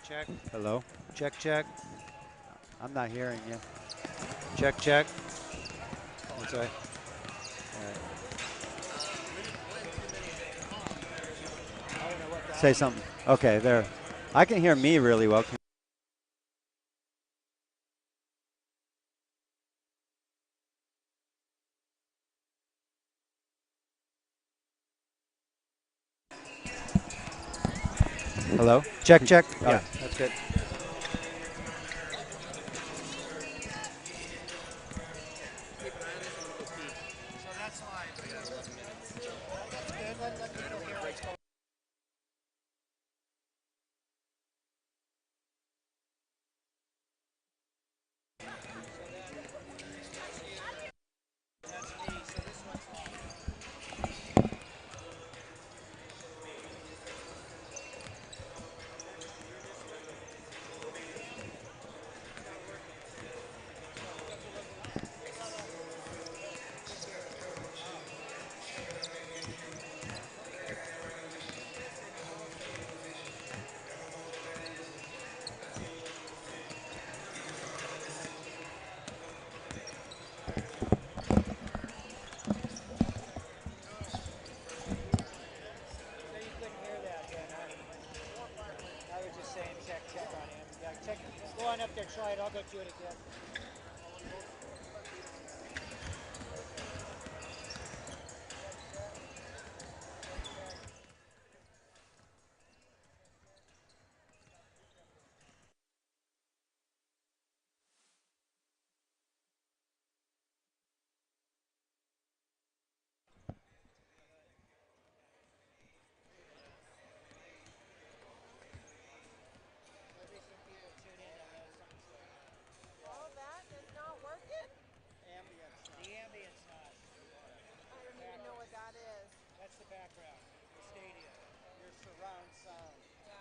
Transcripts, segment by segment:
check. Hello? Check, check. I'm not hearing you. Check, check. That's right. Say something. Okay, there. I can hear me really well. Hello? Check, check. Oh, Yeah, that's good. I was just saying check, check on him. Yeah, check. Go on up there, try it. I'll go do it again. All that is not working? The ambience not. I don't even know what that is. That's the background. The stadium. Your surround sound. Yeah.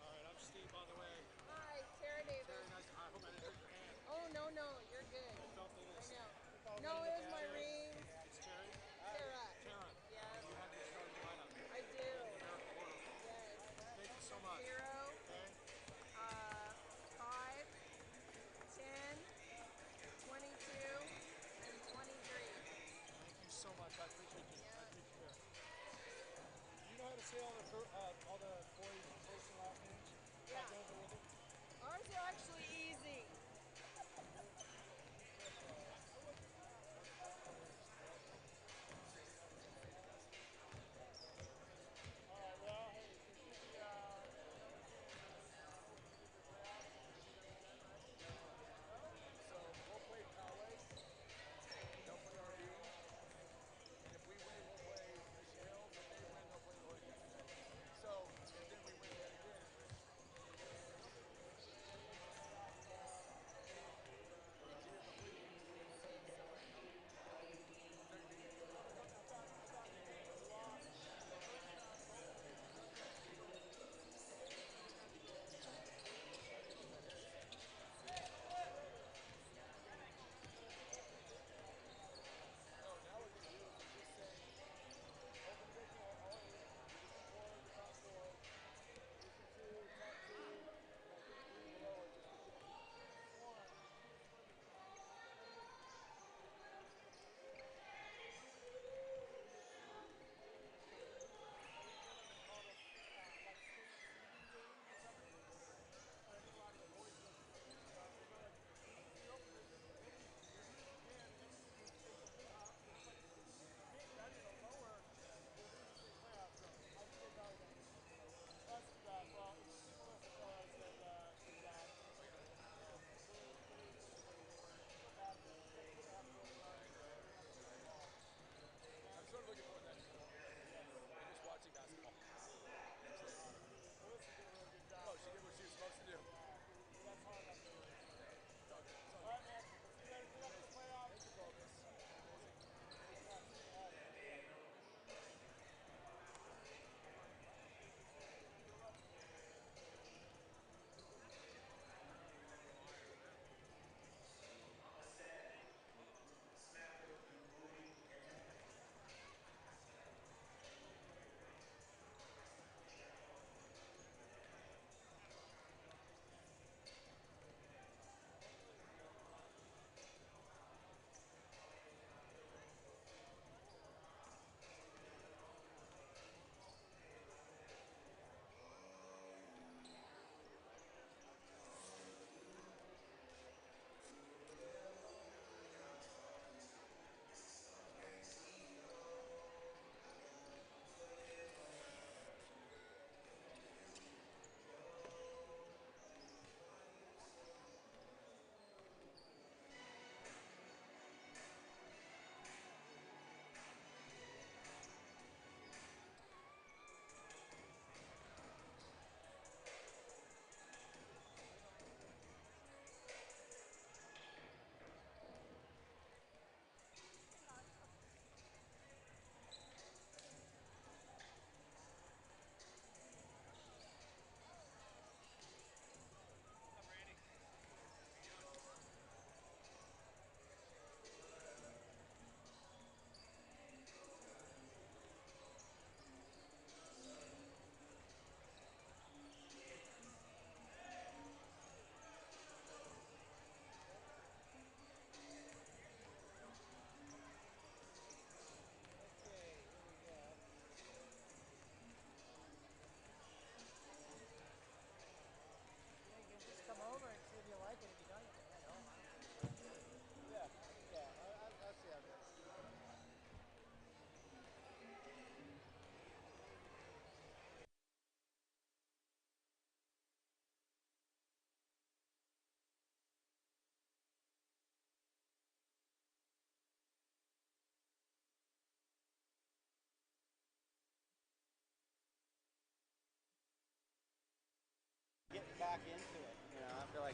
All right, I'm Steve, by the way. Hi, Tara Davis. Very nice. I hope I didn't hurt your hand. Oh, no, no, you're good. I felt it I is. know. Football No, winning it the was my battery. rings. It's Terry. Tara. Tara. Yes. You have your starting lineup. I do. Fair quarter. Yes. Thank you so much. 0, Okay. 5, 10, 22, and 23. Thank you so much. I appreciate you. I Yeah. appreciate you. Do you know how to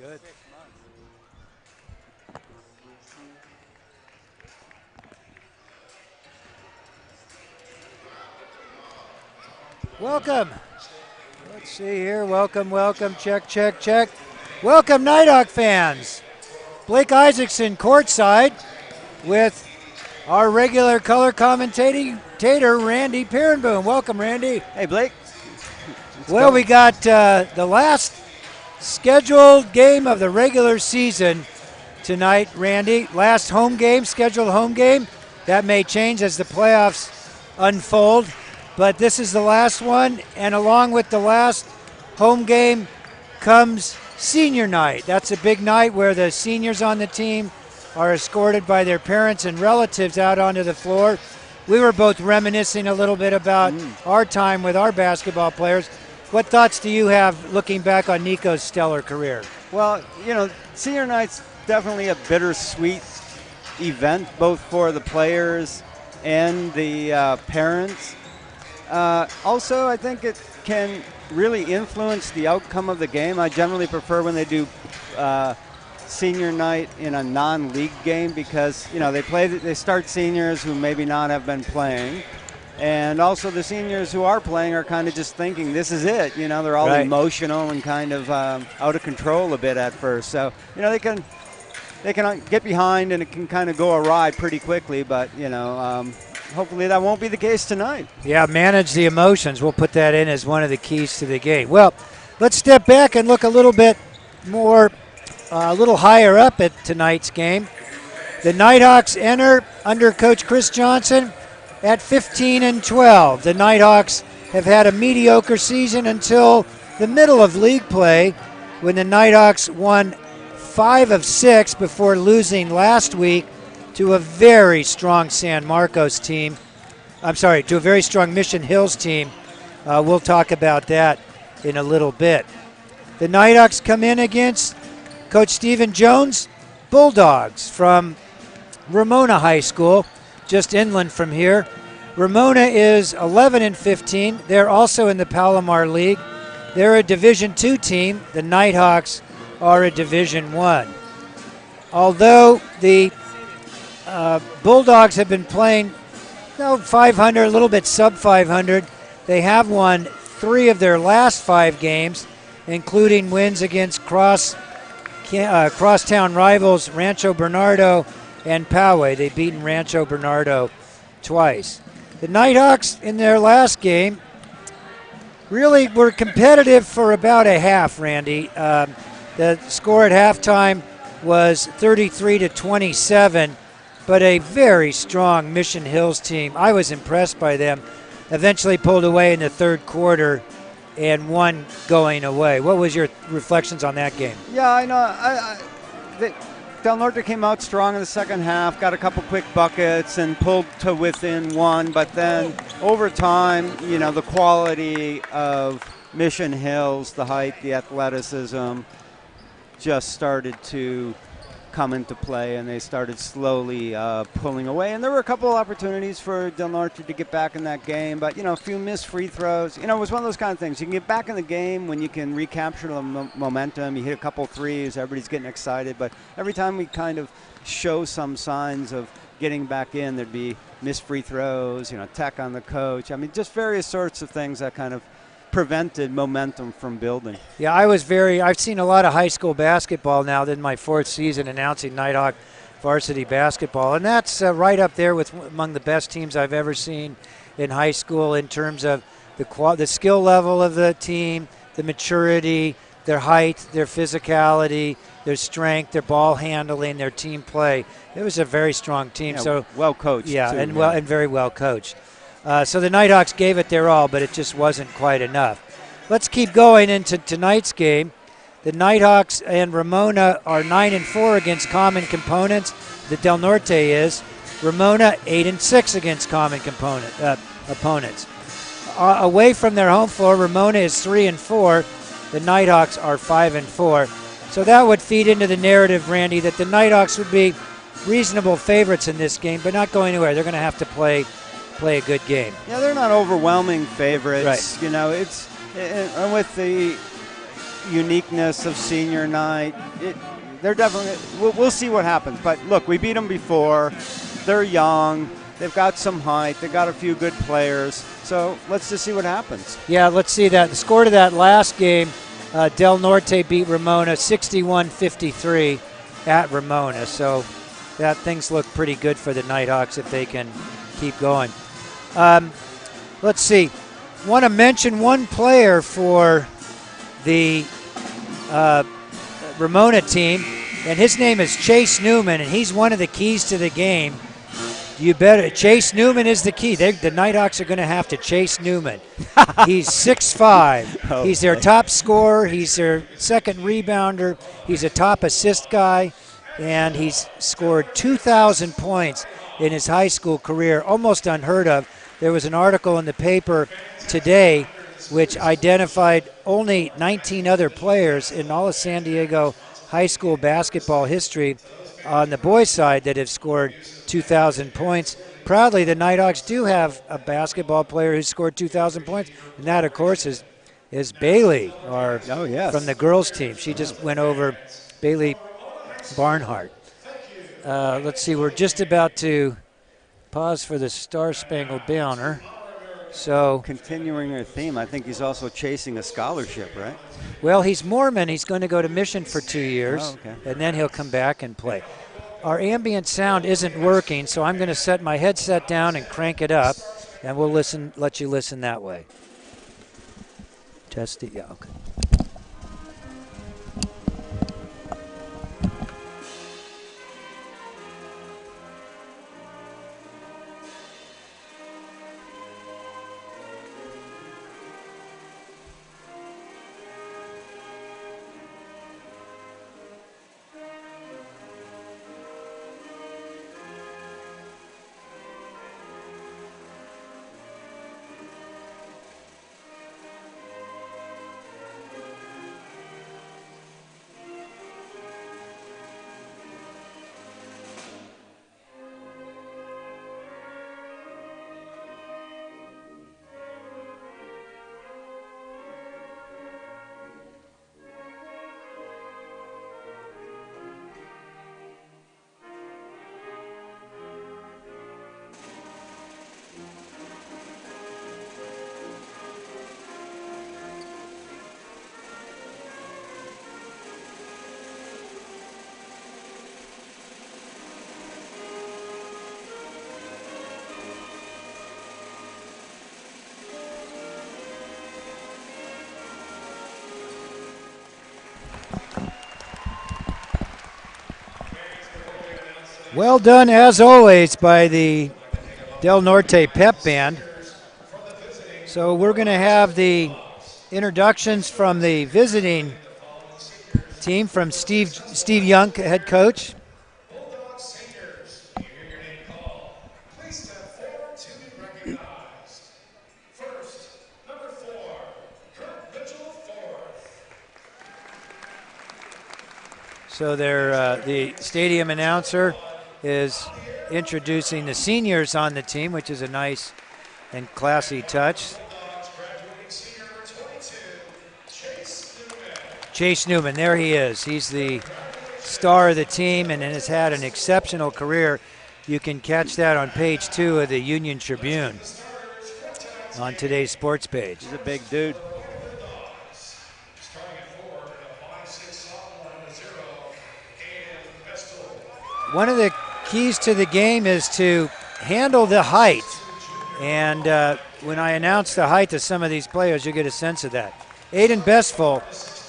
Good. Welcome. Let's see here. Welcome, welcome. Check, check, check. Welcome, Nighthawk fans. Blake Isaacson courtside with our regular color commentator, Randy Perenboom. Welcome, Randy. Hey, Blake. Well, we got the last scheduled game of the regular season tonight, Randy. Last home game, scheduled home game. That may change as the playoffs unfold, but this is the last one, and along with the last home game comes senior night. That's a big night where the seniors on the team are escorted by their parents and relatives out onto the floor. We were both reminiscing a little bit about our time with our basketball players. What thoughts do you have looking back on Nico's stellar career? Well, senior night's definitely a bittersweet event, both for the players and the parents. Also, I think it can really influence the outcome of the game. I generally prefer when they do senior night in a non-league game because they start seniors who maybe not have been playing, and also the seniors who are playing are kind of just thinking this is it. They're all Right. emotional and kind of out of control a bit at first. So they can get behind and it can kind of go awry pretty quickly. But hopefully that won't be the case tonight. Yeah, manage the emotions. We'll put that in as one of the keys to the game. Well, let's step back and look a little bit more, a little higher up at tonight's game. The Nighthawks enter under Coach Chris Johnson at 15-12. The Nighthawks have had a mediocre season until the middle of league play when the Nighthawks won 5 of 6 before losing last week to a very strong San Marcos team. To a very strong Mission Hills team. We'll talk about that in a little bit. The Nighthawks come in against Coach Stephen Jones' Bulldogs from Ramona High School, just inland from here. Ramona is 11-15. They're also in the Palomar League. They're a Division II team. The Nighthawks are a Division I. Although the Bulldogs have been playing 500, a little bit sub 500. They have won 3 of their last 5 games, including wins against crosstown rivals Rancho Bernardo and Poway. They've beaten Rancho Bernardo twice. The Nighthawks in their last game really were competitive for about a half, Randy. The score at halftime was 33-27. But a very strong Mission Hills team. I was impressed by them. Eventually pulled away in the third quarter and won going away. What was your reflections on that game? Yeah, I know. Del Norte came out strong in the second half, got a couple quick buckets and pulled to within 1. But then over time, the quality of Mission Hills, the height, the athleticism just started to come into play, and they started slowly pulling away. And there were a couple of opportunities for Del Norte to get back in that game, but a few missed free throws. It was one of those kind of things. You can get back in the game when you can recapture the momentum. You hit a couple threes, everybody's getting excited, but every time we kind of show some signs of getting back in, there'd be missed free throws, attack on the coach. Just various sorts of things that kind of prevented momentum from building. Yeah, I've seen a lot of high school basketball now. This is my 4th season announcing Nighthawk varsity basketball, and that's right up there with among the best teams I've ever seen in high school in terms of the skill level of the team, the maturity, their height, their physicality, their strength, their ball handling, their team play. It was a very strong team. So well coached. Yeah, too, and very well coached. So the Nighthawks gave it their all, but it just wasn't quite enough. Let's keep going into tonight's game. The Nighthawks and Ramona are 9-4 against common components. The Del Norte is. Ramona 8-6 against common opponents. Away from their home floor, Ramona is 3-4. The Nighthawks are 5-4. So that would feed into the narrative, Randy, that the Nighthawks would be reasonable favorites in this game, but not going anywhere. They're going to have to play a good game. Yeah, they're not overwhelming favorites. Right. It's and with the uniqueness of senior night. They're definitely. We'll see what happens. But look, we beat them before. They're young. They've got some height. They've got a few good players. So let's just see what happens. Yeah, let's see that. The score to that last game, Del Norte beat Ramona 61-53 at Ramona. So that things look pretty good for the Nighthawks if they can keep going. Let's see. Want to mention one player for the Ramona team, and his name is Chase Newman, and he's one of the keys to the game. You better. Chase Newman is the key. The Nighthawks are going to have to chase Newman. He's 6'5". Oh, he's their top scorer. He's their second rebounder. He's a top assist guy, and he's scored 2,000 points in his high school career, almost unheard of. There was an article in the paper today which identified only 19 other players in all of San Diego high school basketball history on the boys' side that have scored 2,000 points. Proudly, the Nighthawks do have a basketball player who scored 2,000 points, and that, of course, is Bailey, from the girls' team. She just went over Bailey Barnhart. Let's see, we're just about to pause for the Star Spangled Banner. So, continuing their theme, I think he's also chasing a scholarship, right? Well, he's Mormon. He's going to go to Mission for 2 years, and then he'll come back and play. Our ambient sound isn't working, so I'm going to set my headset down and crank it up, and we'll let you listen that way. Test it, yeah, okay. Well done, as always, by the Del Norte Pep Band. So we're going to have the introductions from the visiting team, from Steve Young, head coach. So the stadium announcer is introducing the seniors on the team, which is a nice and classy touch. Chase Newman, there he is. He's the star of the team and has had an exceptional career. You can catch that on page 2 of the Union Tribune on today's sports page. He's a big dude. One of the keys to the game is to handle the height. And when I announce the height of some of these players, you get a sense of that. Aiden Bestful,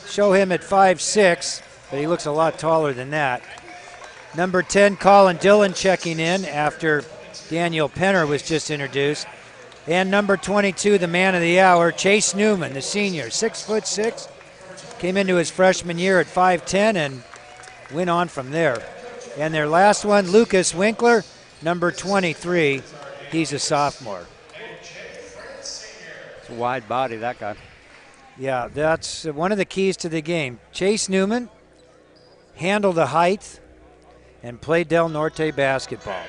show him at 5'6", but he looks a lot taller than that. Number 10, Colin Dillon, checking in after Daniel Penner was just introduced. And number 22, the man of the hour, Chase Newman, the senior, 6'6", came into his freshman year at 5'10", and went on from there. And their last one, Lucas Winkler, number 23. He's a sophomore. It's a wide body, that guy. Yeah, that's one of the keys to the game. Chase Newman, handle the height, and play Del Norte basketball.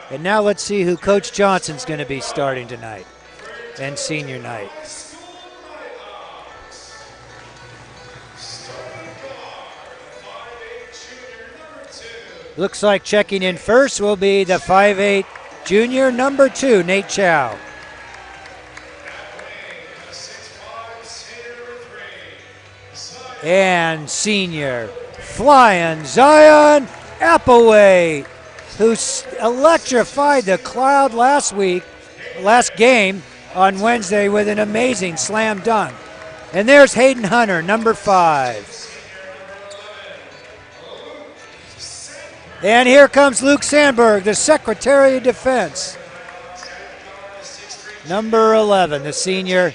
And now let's see who Coach Johnson's going to be starting tonight and senior night. Looks like checking in first will be the 5'8" junior, number 2, Nate Chow. And senior, flying Zion Applewhite, who electrified the crowd last game on Wednesday with an amazing slam dunk. And there's Hayden Hunter, number 5. And here comes Luke Sandberg, the Secretary of Defense. Number 11, the senior.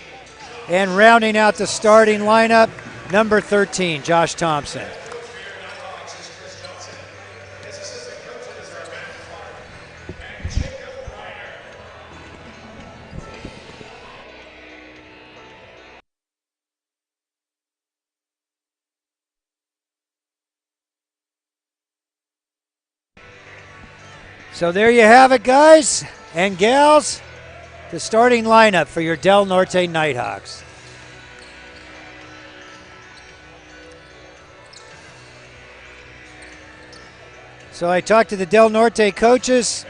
And rounding out the starting lineup, number 13, Josh Thompson. So there you have it, guys and gals. The starting lineup for your Del Norte Nighthawks. So I talked to the Del Norte coaches.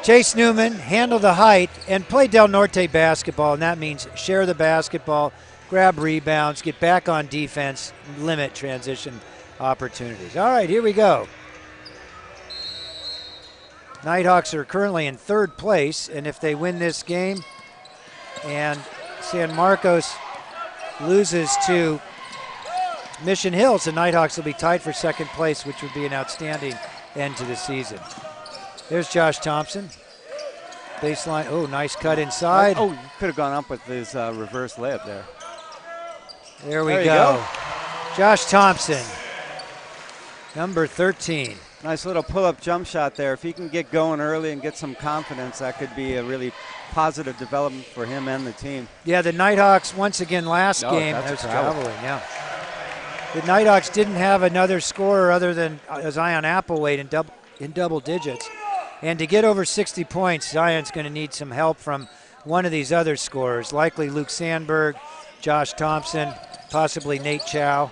Chase Newman handled the height and play Del Norte basketball, and that means share the basketball, grab rebounds, get back on defense, limit transition opportunities. All right, here we go. Nighthawks are currently in 3rd place, and if they win this game and San Marcos loses to Mission Hills, the Nighthawks will be tied for 2nd place, which would be an outstanding end to the season. There's Josh Thompson. Baseline, oh, nice cut inside. Oh, you could have gone up with his reverse layup there. There we go. Josh Thompson, number 13. Nice little pull-up jump shot there. If he can get going early and get some confidence, that could be a really positive development for him and the team. Yeah, the Nighthawks, once again, last game, that's traveling, yeah. The Nighthawks didn't have another scorer other than Zion Applewhite in double digits. And to get over 60 points, Zion's going to need some help from one of these other scorers, likely Luke Sandberg, Josh Thompson, possibly Nate Chow.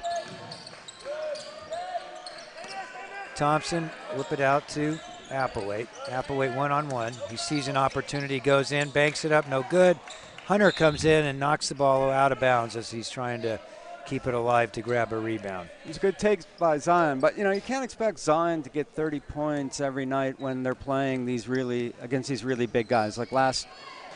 Thompson, whip it out to Applewhite. Applewhite one-on-one. He sees an opportunity, goes in, banks it up, no good. Hunter comes in and knocks the ball out of bounds as he's trying to keep it alive to grab a rebound. It's a good take by Zion, but you can't expect Zion to get 30 points every night when they're playing against these really big guys. Like last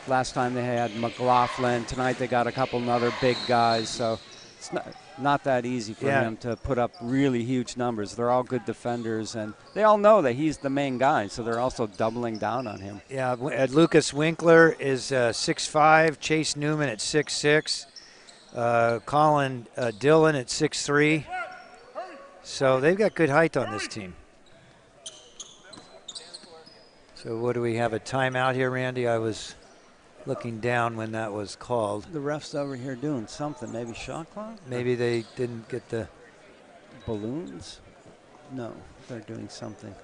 time they had McLaughlin. Tonight they got a couple other big guys, so it's not that easy for him to put up really huge numbers. They're all good defenders, and they all know that he's the main guy, so they're also doubling down on him. Yeah, Lucas Winkler is 6'5", Chase Newman at 6'6", Colin Dillon at 6'3". So they've got good height on this team. So what do we have, a timeout here, Randy? I was looking down when that was called. The refs over here doing something, maybe shot clock? Maybe they didn't get the balloons? No, they're doing something.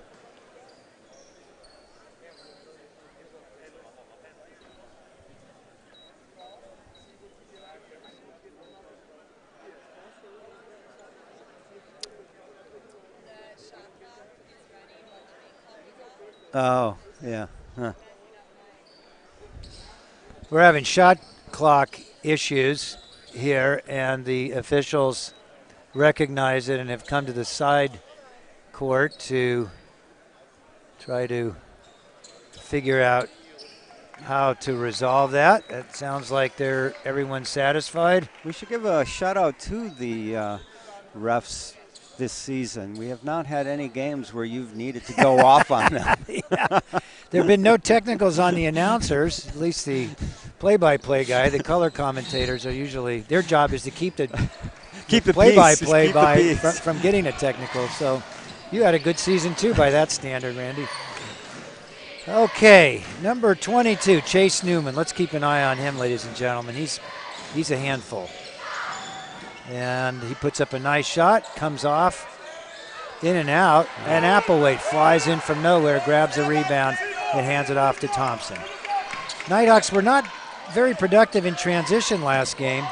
Oh, yeah. Huh. We're having shot clock issues here, and the officials recognize it and have come to the side court to try to figure out how to resolve that. It sounds like everyone's satisfied. We should give a shout out to the refs this season. We have not had any games where you've needed to go off on them. Yeah. There have been no technicals on the announcers, at least the play-by-play guy. The color commentators are usually, their job is to keep the play-by-play from getting a technical. So you had a good season too by that standard, Randy. Okay, number 22, Chase Newman. Let's keep an eye on him, ladies and gentlemen. He's a handful. And he puts up a nice shot, comes off, in and out, and Applewhite flies in from nowhere, grabs a rebound, and hands it off to Thompson. Nighthawks were not very productive in transition last game,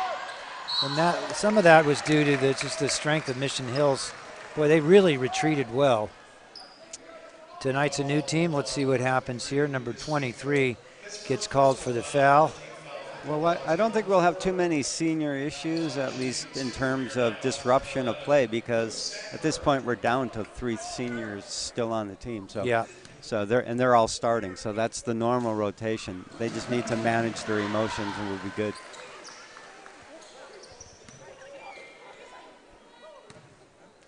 and some of that was due to just the strength of Mission Hills Boy, they really retreated well. Tonight's a new team. Let's see what happens here. Number 23 gets called for the foul. Well, I don't think we'll have too many senior issues, at least in terms of disruption of play, because at this point we're down to 3 seniors still on the team. So yeah. So they're all starting. So that's the normal rotation. They just need to manage their emotions and we'll be good.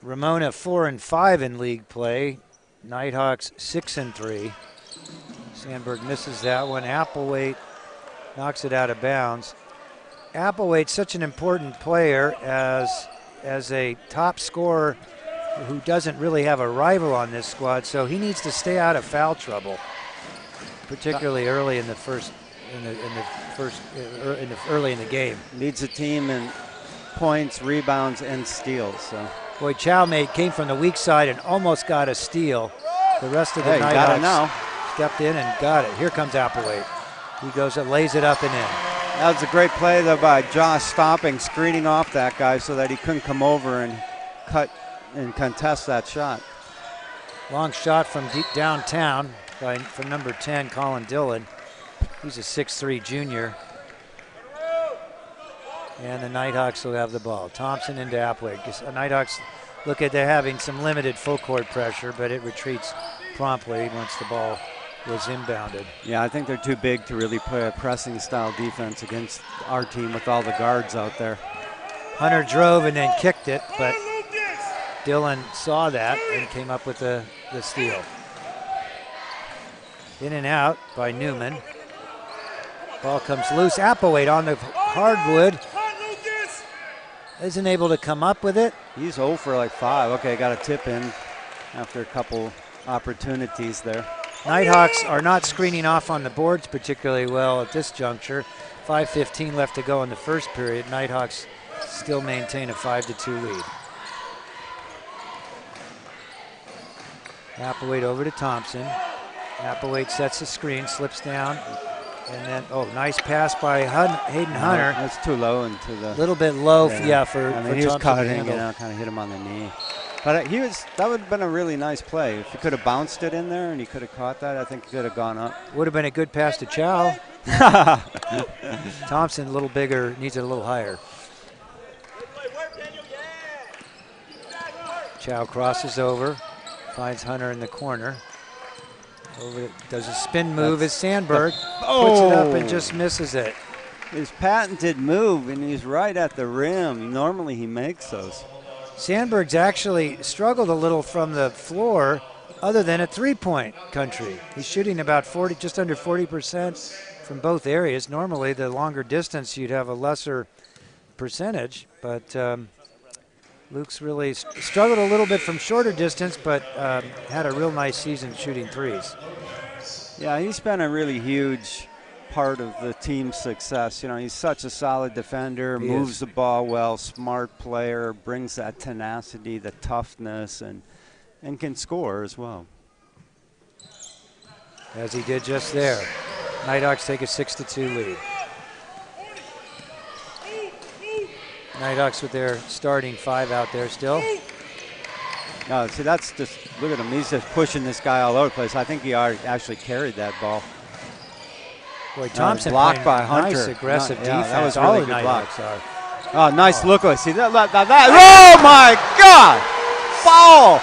Ramona 4-5 in league play. Nighthawks 6-3. Sandberg misses that one. Applewhite knocks it out of bounds. Applewhite's such an important player as a top scorer who doesn't really have a rival on this squad, so he needs to stay out of foul trouble, particularly early in the early in the game. Leads the team in points, rebounds, and steals. So. Boy, Chalmate came from the weak side and almost got a steal. The rest of the Nighthawks stepped in and got it. Here comes Applewhite. He goes and lays it up and in. That was a great play though by Josh stopping, screening off that guy so that he couldn't come over and cut and contest that shot. Long shot from deep downtown from number 10, Colin Dillon. He's a 6'3" junior. And the Nighthawks will have the ball. Thompson into Applewhite. The Nighthawks look at they're having some limited full court pressure, but it retreats promptly once the ball was inbounded. Yeah, I think they're too big to really play a pressing style defense against our team with all the guards out there. Hunter drove and then kicked it, but Dillon saw that and came up with the steal. In and out by Newman. Ball comes loose. Applewhite on the hardwood. Isn't able to come up with it. He's 0 for like 5. Okay, got a tip in after a couple opportunities there. Nighthawks are not screening off on the boards particularly well at this juncture. 5:15 left to go in the first period. Nighthawks still maintain a 5-2 lead. Applewhite over to Thompson. Applewhite sets the screen, slips down, and then, nice pass by Hayden Hunter. That's too low into the... A little bit low, for he was Thompson caught to in, handle. kind of hit him on the knee. But that would have been a really nice play. If he could have bounced it in there and he could have caught that, I think he could have gone up. Would have been a good pass to Chow. Thompson a little bigger, needs it a little higher. Chow crosses over, finds Hunter in the corner. Does a spin move as Sandberg puts it up and just misses it. His patented move, and he's right at the rim. Normally he makes those. Sandberg's actually struggled a little from the floor other than at three-point country. He's shooting about just under 40% from both areas. Normally the longer distance you'd have a lesser percentage, but Luke's really struggled a little bit from shorter distance, but had a real nice season shooting threes. Yeah, he's been a really huge part of the team's success. You know, he's such a solid defender, moves the ball well, smart player, brings that tenacity, the toughness, and can score as well. As he did just there. Nighthawks take a 6-2 lead. Nighthawks with their starting 5 out there still. No, see, that's just, look at him. He's just pushing this guy all over the place. I think he already actually carried that ball. Boy, Thompson blocked by Hunter. Nice aggressive defense. That was really good block. Oh, nice look. See that? Oh my God! Foul!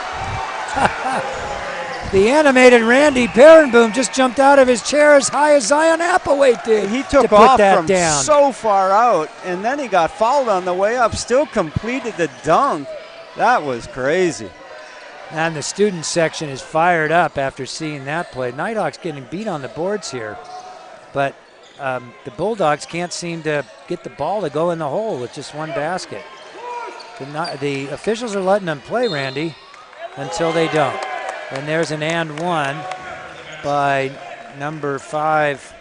The animated Randy Perenboom just jumped out of his chair as high as Zion Applewhite did. He took to off put that from down. So far out, and then he got fouled on the way up. Still completed the dunk. That was crazy. And the student section is fired up after seeing that play. Nighthawks getting beat on the boards here. But the Bulldogs can't seem to get the ball to go in the hole with just one basket. The officials are letting them play, Randy, until they don't. And there's an and one by number 5,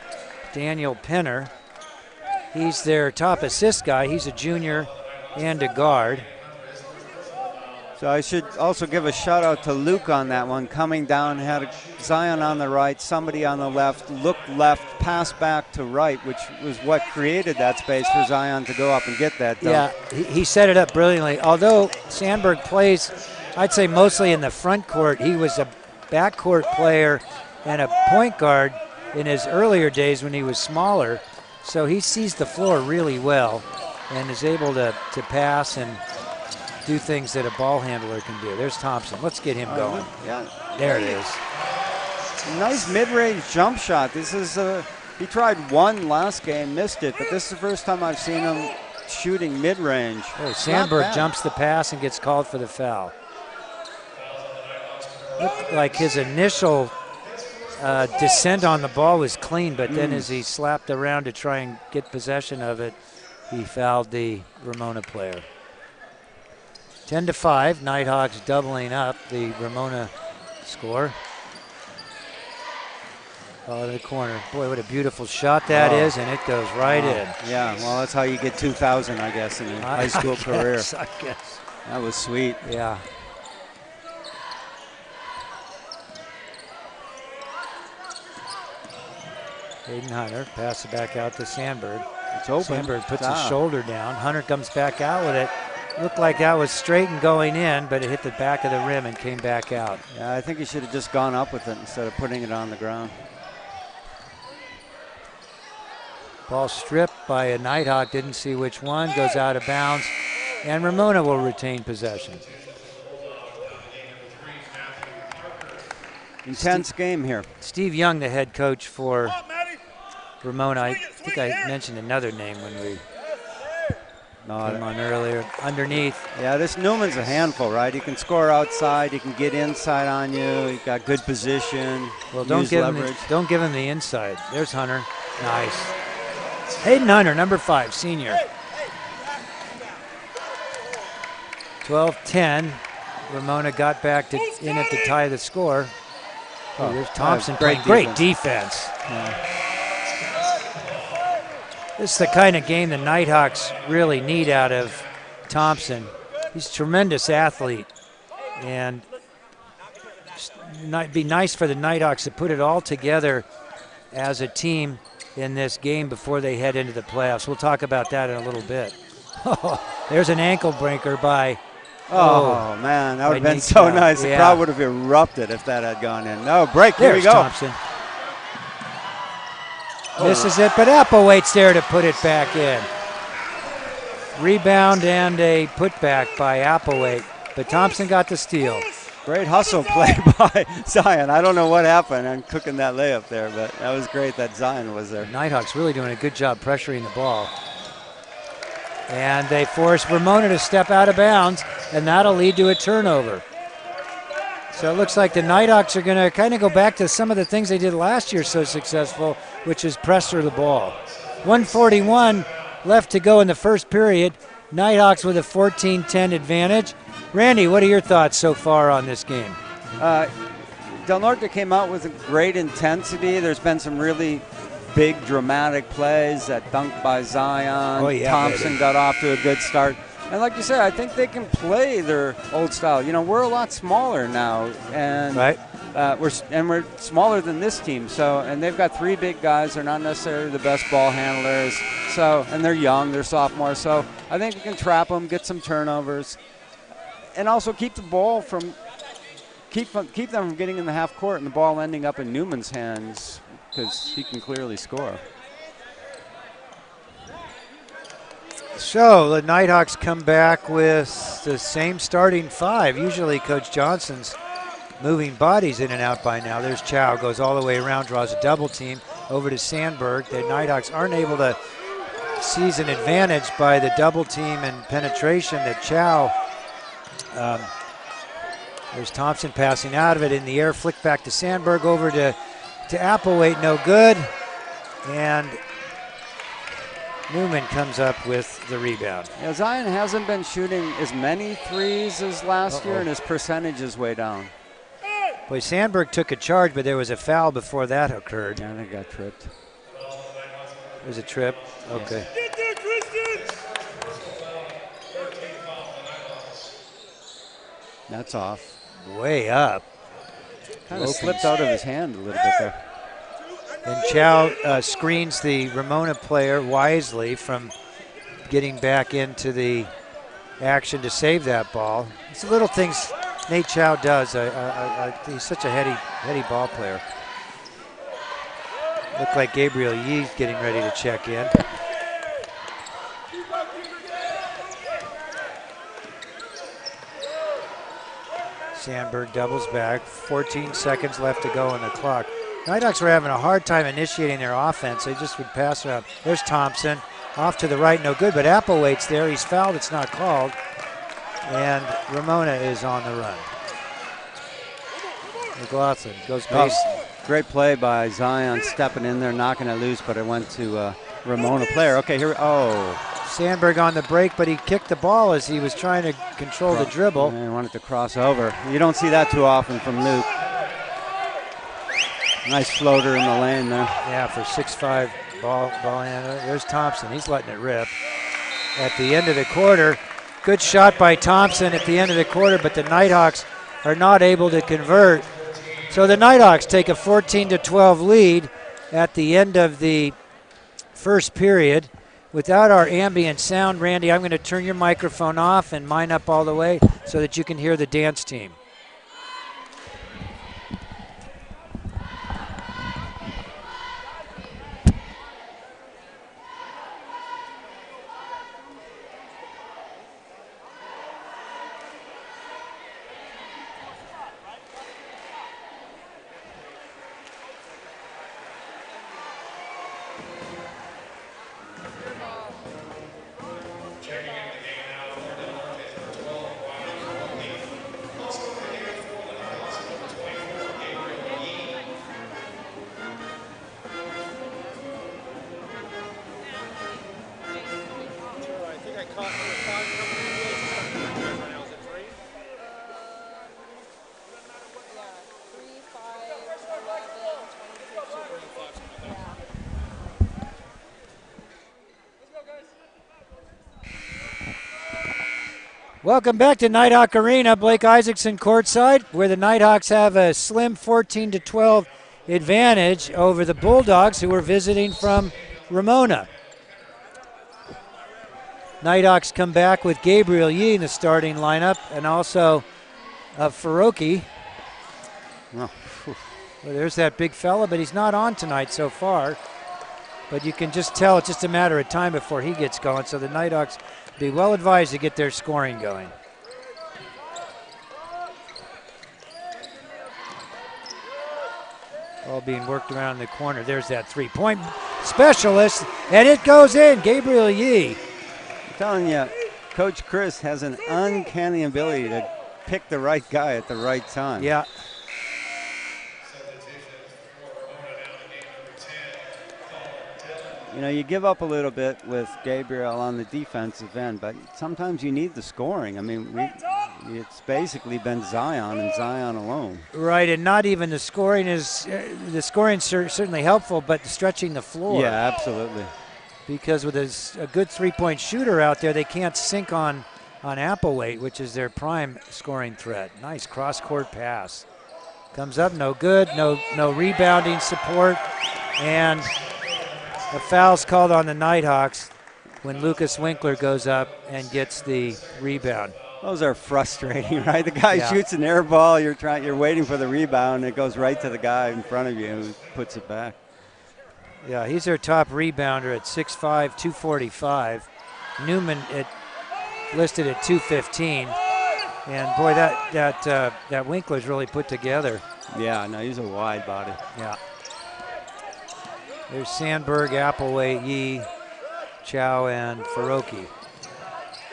Daniel Penner. He's their top assist guy. He's a junior and a guard. So I should also give a shout out to Luke on that one. Coming down, had Zion on the right, somebody on the left, looked left, passed back to right, which was what created that space for Zion to go up and get that dunk. Yeah, he set it up brilliantly. Although Sandberg plays I'd say mostly in the front court. He was a backcourt player and a point guard in his earlier days when he was smaller. So he sees the floor really well and is able to pass and do things that a ball handler can do. There's Thompson. Let's get him going. Yeah. There it is. Nice mid-range jump shot. This is he tried one last game, missed it, but this is the first time I've seen him shooting mid-range. Oh, Sandberg jumps the pass and gets called for the foul. Looked like his initial descent on the ball was clean, but then as he slapped around to try and get possession of it, he fouled the Ramona player. 10-5, Nighthawks doubling up the Ramona score. Oh, to the corner. Boy, what a beautiful shot that is, and it goes right in. Yeah, well, that's how you get 2,000, I guess, in a high school career. I guess. That was sweet. Yeah. Hayden Hunter, pass it back out to Sandberg. It's open. Sandberg puts his shoulder down. Hunter comes back out with it. Looked like that was straight and going in, but it hit the back of the rim and came back out. Yeah, I think he should have just gone up with it instead of putting it on the ground. Ball stripped by a Nighthawk, didn't see which one, goes out of bounds, and Ramona will retain possession. Intense game here. Steve Young, the head coach for Ramona. I think I mentioned another name when we came on earlier. Underneath. Yeah, this Newman's a handful, right? He can score outside. He can get inside on you. He's got good position. Well, don't give him the inside. There's Hunter. Nice. Hayden Hunter, number 5, senior. 12-10. Ramona got back in at the tie of the score. Oh, there's Thompson playing great defense. Yeah. This is the kind of game the Nighthawks really need out of Thompson. He's a tremendous athlete, and it'd be nice for the Nighthawks to put it all together as a team in this game before they head into the playoffs. We'll talk about that in a little bit. There's an ankle breaker by Oh, man, that would have been so nice. The crowd would have erupted if that had gone in. No, break. Here we go. Thompson. This is it, but Applewaite's there to put it back in. Rebound and a putback by Applewaite, but Thompson got the steal. Great hustle play by Zion. I don't know what happened on cooking that layup there, but that was great that Zion was there. Nighthawks really doing a good job pressuring the ball. And they force Ramona to step out of bounds, and that'll lead to a turnover. So it looks like the Nighthawks are going to kind of go back to some of the things they did last year so successful, which is pressure the ball. 1:41 left to go in the first period. Nighthawks with a 14-10 advantage. Randy, what are your thoughts so far on this game? Del Norte came out with a great intensity. There's been some really big dramatic plays. That dunk by Zion. Oh, yeah, Thompson got off to a good start. And like you said, I think they can play their old style. You know, we're a lot smaller now, and right. We're smaller than this team. So, and they've got 3 big guys. They're not necessarily the best ball handlers. So, and they're young. They're sophomores. So, I think we can trap them, get some turnovers, and also keep the ball from keep them from getting in the half court and the ball ending up in Newman's hands because he can clearly score. So the Nighthawks come back with the same starting 5. Usually Coach Johnson's moving bodies in and out by now. There's Chow, goes all the way around, draws a double team over to Sandberg. The Nighthawks aren't able to seize an advantage by the double team and penetration that Chow. There's Thompson passing out of it in the air, flick back to Sandberg, over to Applewaite, no good. And Newman comes up with the rebound. Yeah, Zion hasn't been shooting as many threes as last year, and his percentage is way down. Boy, Sandberg took a charge, but there was a foul before that occurred. Yeah, they got tripped. There's a trip. Okay. That's off. Way up. Kind of slipped out of his hand a little bit there. And Chow screens the Ramona player wisely from getting back into the action to save that ball. It's the little things Nate Chow does. He's such a heady ball player. Looked like Gabriel Yee's getting ready to check in. Sandberg doubles back. 14 seconds left to go on the clock. Nighthawks were having a hard time initiating their offense. They just would pass around. There's Thompson. Off to the right, no good, but Applewaite's there. He's fouled, it's not called. And Ramona is on the run. McLaughlin goes base. Great play by Zion, stepping in there, knocking it loose, but it went to Ramona player. Okay, here, Sandberg on the break, but he kicked the ball as he was trying to control the dribble. And wanted to cross over. You don't see that too often from Luke. Nice floater in the lane there. Yeah, for 6'5" ball handler. There's Thompson. He's letting it rip. At the end of the quarter, good shot by Thompson at the end of the quarter, but the Nighthawks are not able to convert. So the Nighthawks take a 14-12 lead at the end of the first period. Without our ambient sound, Randy, I'm going to turn your microphone off and mine up all the way so that you can hear the dance team. Welcome back to Nighthawk Arena. Blake Isaacson courtside, where the Nighthawks have a slim 14-12 advantage over the Bulldogs, who are visiting from Ramona. Nighthawks come back with Gabriel Yee in the starting lineup, and also Faroki. Oh, well, there's that big fella, but he's not on tonight so far. But you can just tell it's just a matter of time before he gets going, so the Nighthawks be well advised to get their scoring going. All being worked around in the corner. There's that three-point specialist, and it goes in. Gabriel Yee. I'm telling you, Coach Chris has an uncanny ability to pick the right guy at the right time. Yeah. You know, you give up a little bit with Gabriel on the defensive end, but sometimes you need the scoring. I mean, it's basically been Zion and Zion alone. Right, and not even the scoring is certainly helpful, but stretching the floor. Yeah, absolutely. Because with a good three-point shooter out there, they can't sink on Appleweight, which is their prime scoring threat. Nice cross-court pass. Comes up, no good, no rebounding support, and a foul's called on the Nighthawks when Lucas Winkler goes up and gets the rebound. Those are frustrating, right? The guy shoots an air ball, you're waiting for the rebound, and it goes right to the guy in front of you who puts it back. Yeah, he's their top rebounder at 6'5", 245. Newman listed at 215. And boy, that Winkler's really put together. Yeah, no, he's a wide body. Yeah. There's Sandberg, Appleweight, Yee, Chow, and Faroki.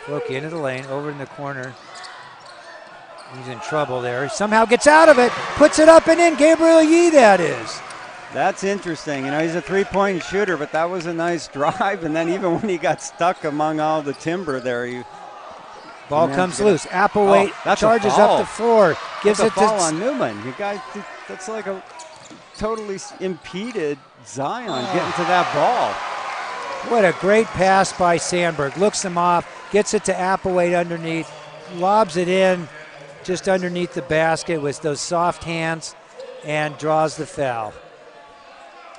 Faroki into the lane, over in the corner. He's in trouble there. He somehow gets out of it, puts it up and in. Gabriel Yee, that is. That's interesting. You know, he's a three-point shooter, but that was a nice drive. And then even when he got stuck among all the timber there, ball comes loose. Appleweight charges up the floor. Gives that's it a foul to on Newman. You guys, that's like a totally impeded Zion getting to that ball. What a great pass by Sandberg. Looks him off, gets it to Appleweight underneath, lobs it in just underneath the basket with those soft hands, and draws the foul.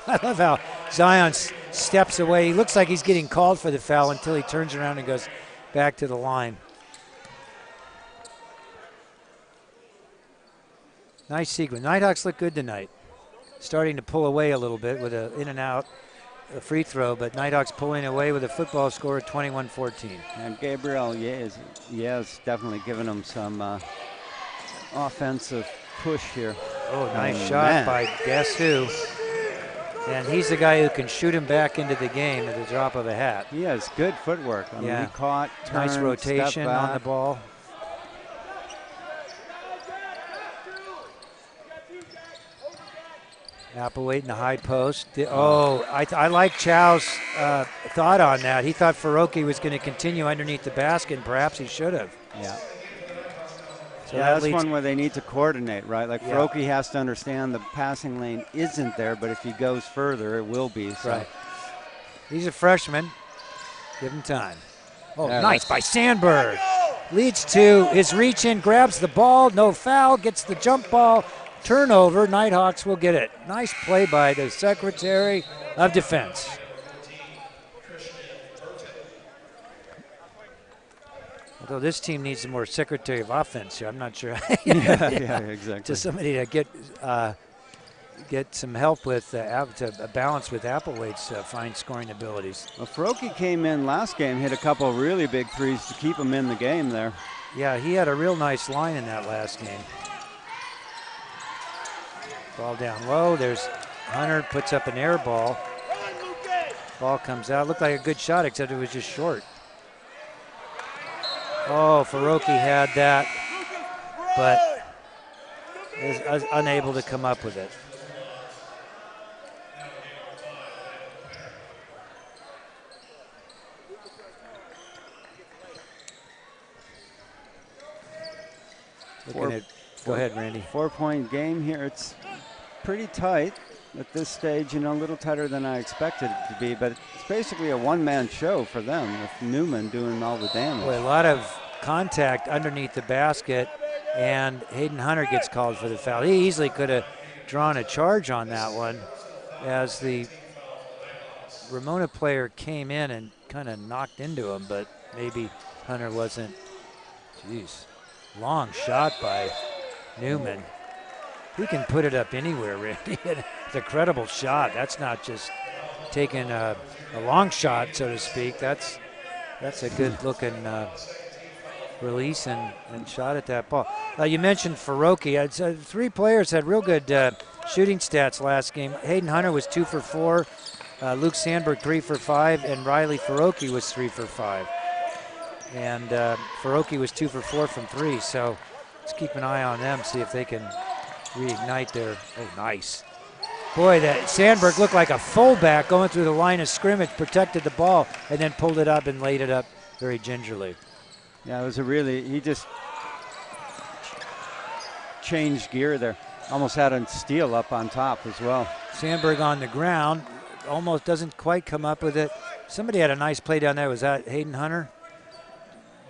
I love how Zion steps away. He looks like he's getting called for the foul until he turns around and goes back to the line. Nice sequence. Nighthawks look good tonight. Starting to pull away a little bit with an in and out a free throw, but Nighthawks pulling away with a football score at 21-14. And Gabriel is definitely giving them some offensive push here. Oh, nice shot by guess who. And he's the guy who can shoot him back into the game at the drop of a hat. He has good footwork. I mean, he caught, turned, nice rotation on the ball. Applewhite in the high post. I like Chow's thought on that. He thought Faroki was going to continue underneath the basket, and perhaps he should have. Yeah. So that's one where they need to coordinate, right? Like Yeah. Faroki has to understand the passing lane isn't there, but if he goes further, it will be. So. Right. He's a freshman. Give him time. Oh, Yeah, nice by Sandberg. Leads to his reach in, grabs the ball, no foul, gets the jump ball. Turnover, Nighthawks will get it. Nice play by the Secretary of Defense. Although this team needs more Secretary of Offense here, I'm not sure. yeah, exactly. To somebody to get some help with to balance with Applewhite's fine scoring abilities. Well, Faroki came in last game, hit a couple of really big threes to keep him in the game there. Yeah, he had a real nice line in that last game. Ball down low. There's Hunter, puts up an air ball. Ball comes out. Looked like a good shot, except it was just short. Oh, Faroki had that, but is unable to come up with it. Go ahead, Randy. 4-point game here. It's pretty tight at this stage, a little tighter than I expected it to be, but it's basically a one-man show for them with Newman doing all the damage. Boy, a lot of contact underneath the basket, and Hayden Hunter gets called for the foul. He easily could have drawn a charge on that one as the Ramona player came in and kind of knocked into him, but maybe Hunter wasn't. Jeez, long shot by Newman. He can put it up anywhere, Randy. It's a credible shot. That's not just taking a long shot, so to speak. That's a good-looking release and shot at that ball. You mentioned Faroki. Three players had real good shooting stats last game. Hayden Hunter was 2 for 4. Luke Sandberg 3 for 5, and Riley Faroki was 3 for 5. And Faroki was 2 for 4 from 3. So let's keep an eye on them, see if they can reignite their. Oh, nice. Boy, that Sandberg looked like a fullback going through the line of scrimmage, protected the ball, and then pulled it up and laid it up very gingerly. Yeah, it was he just changed gear there. Almost had a steal up on top as well. Sandberg on the ground, almost doesn't quite come up with it. Somebody had a nice play down there. Was that Hayden Hunter?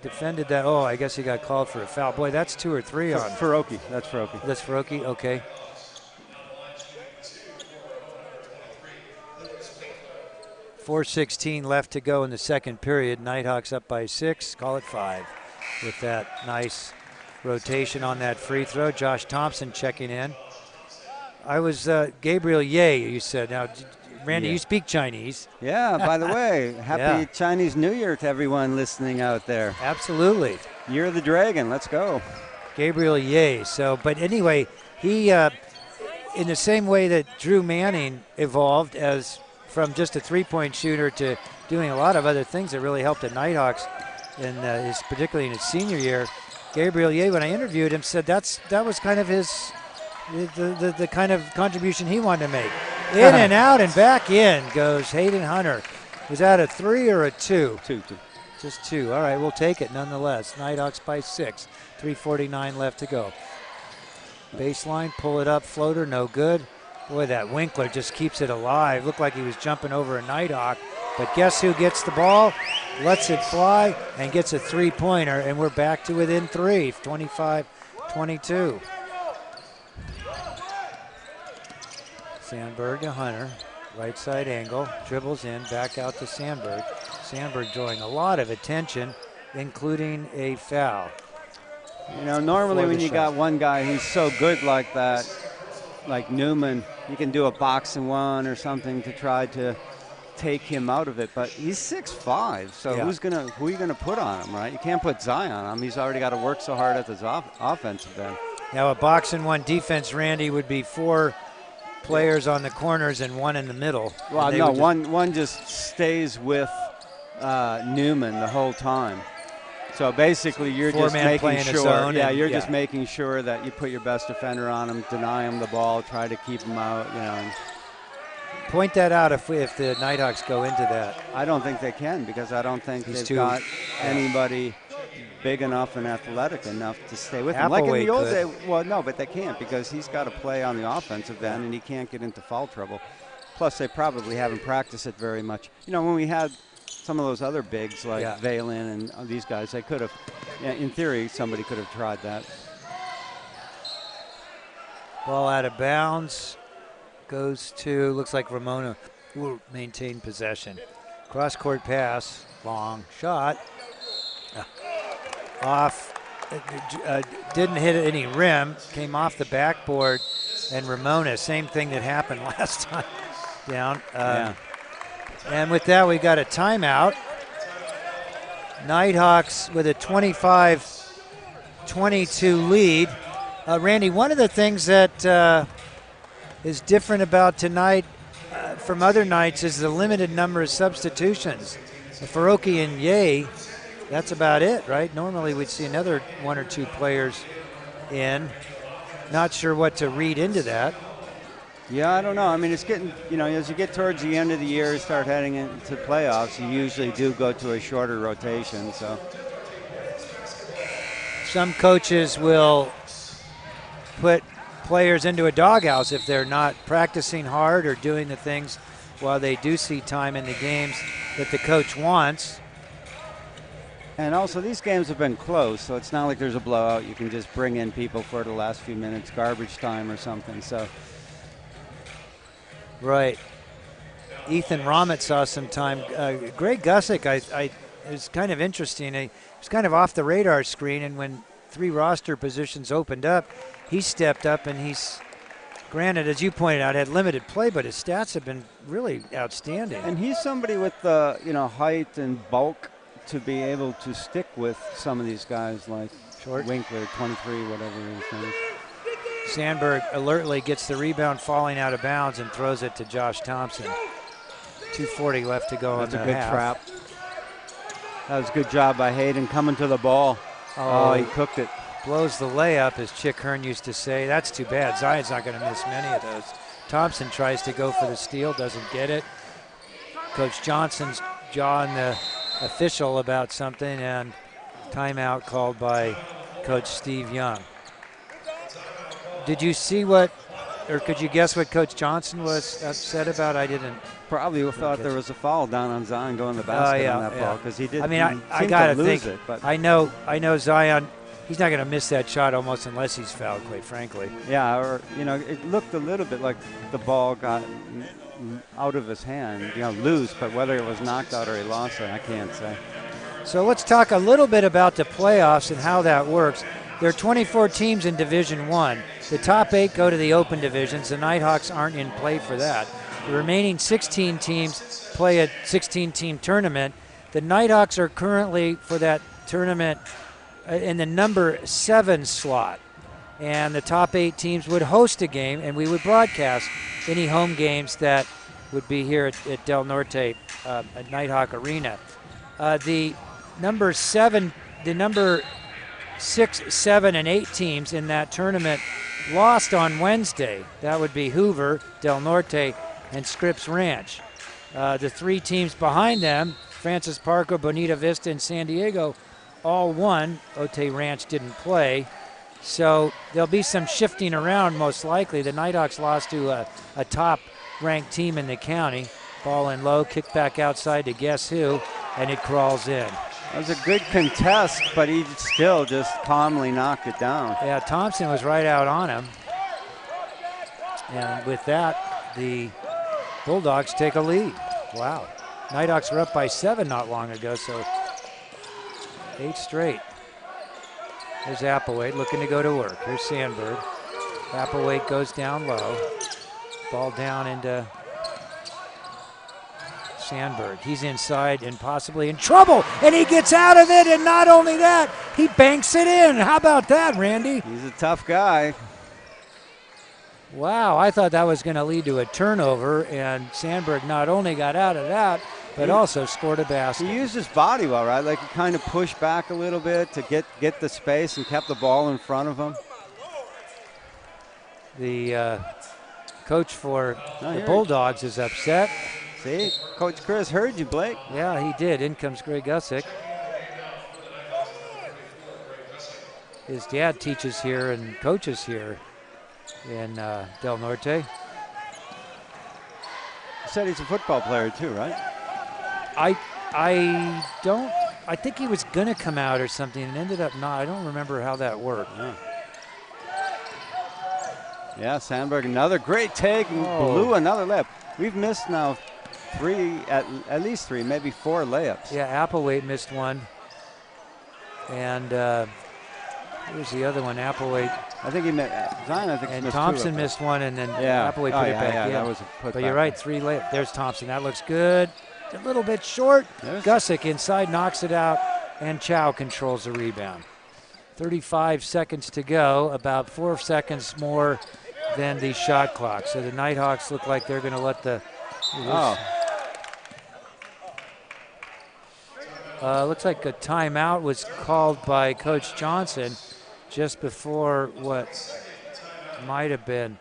Defended that. Oh, I guess he got called for a foul. Boy, that's 2 or 3 on. Faroki. That's Faroki. That's Faroki? Okay. .416 left to go in the second period. Nighthawks up by 6. Call it 5 with that nice rotation on that free throw. Josh Thompson checking in. I was Gabriel Ye, you said. Now, Randy, Yeah. you speak Chinese. Yeah, by the way, happy Yeah. Chinese New Year to everyone listening out there. Absolutely. Year of the Dragon, let's go. Gabriel Ye. So, but anyway, he, in the same way that Drew Manning evolved as from just a three-point shooter to doing a lot of other things that really helped the Nighthawks, particularly in his senior year, Gabriel Ye, when I interviewed him, said that was kind of the kind of contribution he wanted to make. In and out and back in goes Hayden Hunter. Was that a 3 or a 2? 2. Just 2. All right, we'll take it nonetheless. Nighthawks by 6. 3:49 left to go. Baseline, pull it up, floater, no good. Boy, that Winkler just keeps it alive. Looked like he was jumping over a Nighthawk. But guess who gets the ball, lets it fly, and gets a three-pointer, and we're back to within 3, 25-22. Sandberg to Hunter, right side angle, dribbles in, back out to Sandberg. Sandberg drawing a lot of attention, including a foul. You know, normally For the when you shot. got one guy who's so good like that, like Newman, you can do a box and one or something to try to take him out of it. But he's 6'5", so Yeah. who are you gonna put on him, right? You can't put Zion on him. He's already got to work so hard at his offensive end. Now a box and one defense, Randy, would be 4 players on the corners and 1 in the middle. Well, no, one just stays with Newman the whole time. So basically, you're just making sure. Yeah, you're just making sure that you put your best defender on him, deny him the ball, try to keep him out. You know. Point that out if the Nighthawks go into that. I don't think they can because I don't think He's they've got anybody big enough and athletic enough to stay with him. Like in the old day, well, no, but they can't because he's got to play on the offensive end and he can't get into foul trouble. Plus, they probably haven't practiced it very much. You know, when we had some of those other bigs like Valen and these guys, they could have, in theory, somebody could have tried that. Ball out of bounds. Goes to, looks like Ramona will maintain possession. Cross-court pass, long shot. Off, didn't hit any rim, came off the backboard, and Ramona, same thing that happened last time, down. And with that, we got a timeout. Nighthawks with a 25-22 lead. Randy, one of the things that is different about tonight from other nights is the limited number of substitutions. Faroki and Ye, that's about it, right? Normally we'd see another 1 or 2 players in. Not sure what to read into that. Yeah, I don't know. I mean, it's getting, you know, as you get towards the end of the year, start heading into playoffs, you usually do go to a shorter rotation. So some coaches will put players into a doghouse if they're not practicing hard or doing the things while they do see time in the games that the coach wants. And also, these games have been close, so it's not like there's a blowout. You can just bring in people for the last few minutes, garbage time or something. So, right. Ethan Romet saw some time. Greg Gusick, it was kind of interesting. He was kind of off the radar screen, and when 3 roster positions opened up, he stepped up, and he's, granted, as you pointed out, had limited play, but his stats have been really outstanding. And he's somebody with the, height and bulk to be able to stick with some of these guys like Winkler, 23, whatever his name is. Sandberg alertly gets the rebound falling out of bounds and throws it to Josh Thompson. 2:40 left to go in the half. That's a good trap. That was a good job by Hayden coming to the ball. Oh, he cooked it. Blows the layup, as Chick Hearn used to say. That's too bad. Zion's not going to miss many of those. Thompson tries to go for the steal, doesn't get it. Coach Johnson's jawing the official about something, and timeout called by Coach Steve Young. Did you see or could you guess what Coach Johnson was upset about? I didn't. Probably thought there was a foul down on Zion going to the basket on that ball because he didn't. I mean, I got to think. But I know Zion. He's not going to miss that shot almost unless he's fouled, quite frankly. Yeah, or it looked a little bit like the ball got out of his hand, loose. But whether it was knocked out or he lost it, I can't say. So let's talk a little bit about the playoffs and how that works. There are 24 teams in Division I. The top 8 go to the open divisions. The Nighthawks aren't in play for that. The remaining 16 teams play a 16-team tournament. The Nighthawks are currently, for that tournament, in the number 7 slot. And the top 8 teams would host a game, and we would broadcast any home games that would be here at Del Norte at Nighthawk Arena. The number 6, 7, and 8 teams in that tournament lost on Wednesday. That would be Hoover, Del Norte, and Scripps Ranch. The 3 teams behind them, Francis Parker, Bonita Vista, and San Diego, all won. Otay Ranch didn't play. So there'll be some shifting around most likely. The Nighthawks lost to a top-ranked team in the county. Ball in low, kicked back outside to guess who, and it crawls in. That was a good contest, but he still just calmly knocked it down. Yeah, Thompson was right out on him. And with that, the Bulldogs take a lead. Wow. Nighthawks were up by 7 not long ago, so 8 straight. There's Applewhite looking to go to work. Here's Sandberg. Applewhite goes down low. Ball down into Sandberg. He's inside and possibly in trouble, and he gets out of it, and not only that, he banks it in. How about that, Randy? He's a tough guy. Wow, I thought that was going to lead to a turnover, and Sandberg not only got out of that, but also scored a basket. He used his body well, right? Like he kind of pushed back a little bit to get the space and kept the ball in front of him. The coach for the Bulldogs is upset. See, Coach Chris heard you, Blake. Yeah, he did. In comes Greg Gusick. His dad teaches here and coaches here in Del Norte. You said he's a football player too, right? I think he was going to come out or something and ended up not. I don't remember how that worked. Yeah, Sandberg, another great take and blew another layup. We've missed now at least three, maybe four layups. Yeah, Applewhite missed one. And here's the other one, Applewhite. I think he missed, Zion, I think and he missed Thompson two missed one, and then Applewhite put it back in. That was a put but back you're right, in. 3 layups. There's Thompson. That looks good. A little bit short. Gusick inside knocks it out, and Chow controls the rebound. 35 seconds to go, about 4 seconds more than the shot clock. So the Nighthawks look like they're going to let the. Looks like a timeout was called by Coach Johnson just before what might have been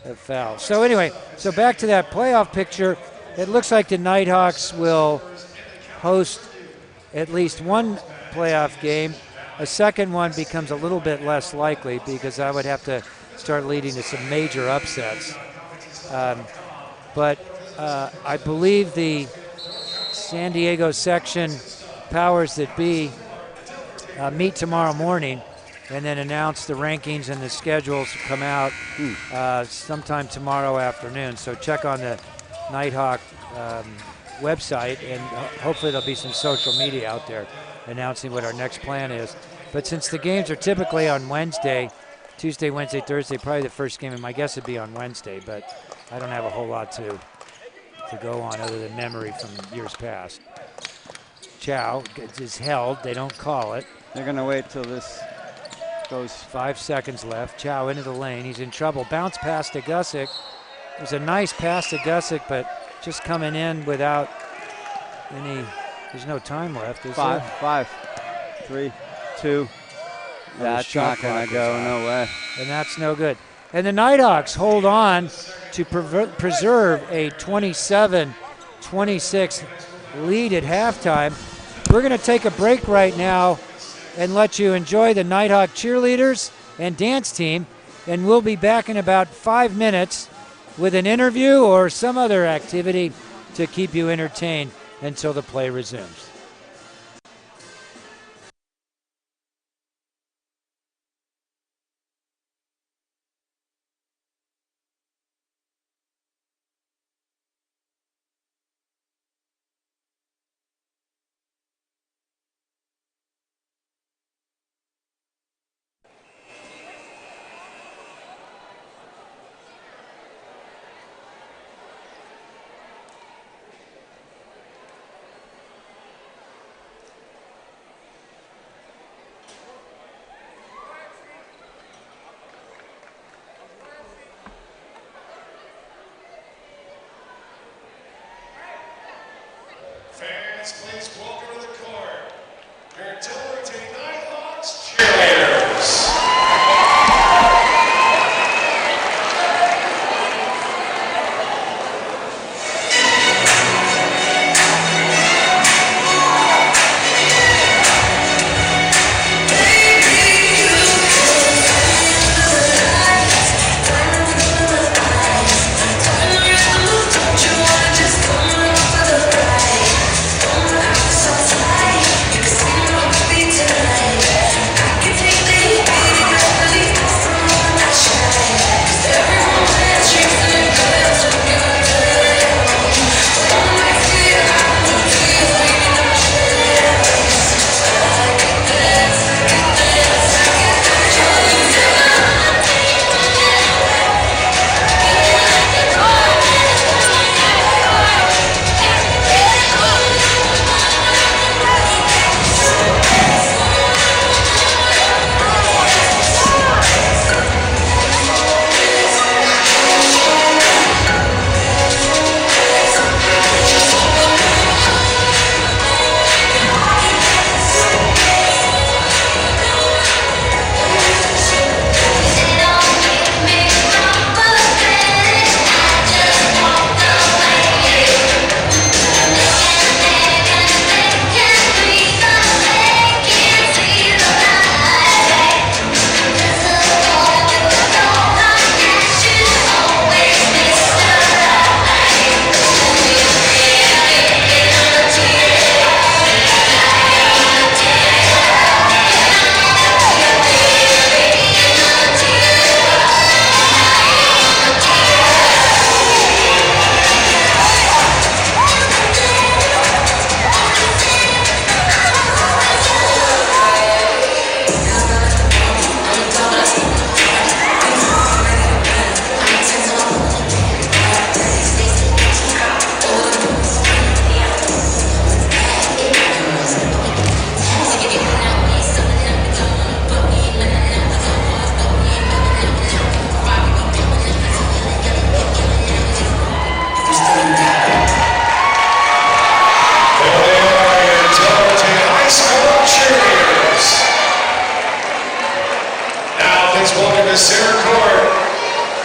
a foul. So anyway, so back to that playoff picture. It looks like the Nighthawks will host at least one playoff game. A second one becomes a little bit less likely because I would have to start leading to some major upsets. But I believe the San Diego section powers that be meet tomorrow morning and then announce the rankings and the schedules come out sometime tomorrow afternoon. So check on the Nighthawk website, and hopefully there'll be some social media out there announcing what our next plan is. But since the games are typically on Wednesday, Tuesday, Wednesday, Thursday, probably the first game, and my guess would be on Wednesday, but I don't have a whole lot to go on other than memory from years past. Chow is held. They don't call it. They're going to wait till this goes. 5 seconds left. Chow into the lane. He's in trouble. Bounce pass to Gusick. It was a nice pass to Gusick, but just coming in without any, there's no time left, is there? 5, 3, 2. That's not going to go, no way. And that's no good. And the Nighthawks hold on to preserve a 27-26 lead at halftime. We're going to take a break right now and let you enjoy the Nighthawk cheerleaders and dance team, and we'll be back in about 5 minutes with an interview or some other activity to keep you entertained until the play resumes. Fans, please welcome to the court your Del Norte Nighthawks cheerleaders. So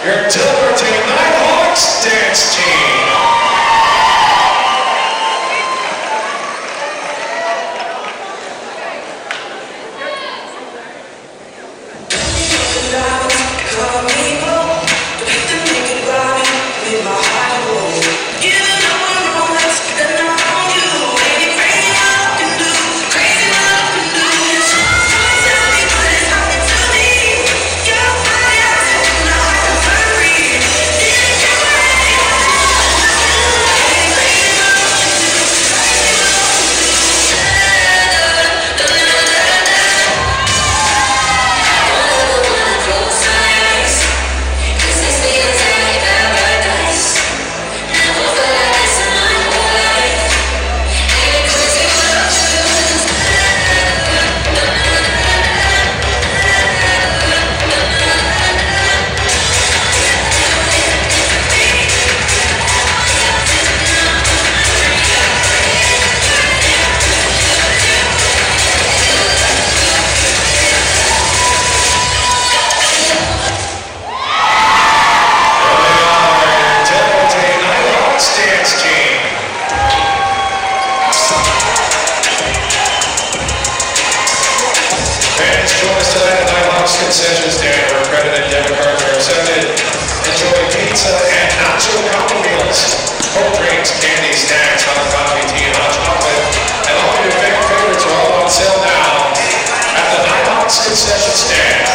your Tilburton Nighthawks dance team. Concession stand where accredited debit cards are accepted. Enjoy pizza and nacho combo meals. Cold drinks, candy, snacks, hot coffee, tea, and hot chocolate. And all your favorite favorites are all on sale now at the Nighthawks concession stand.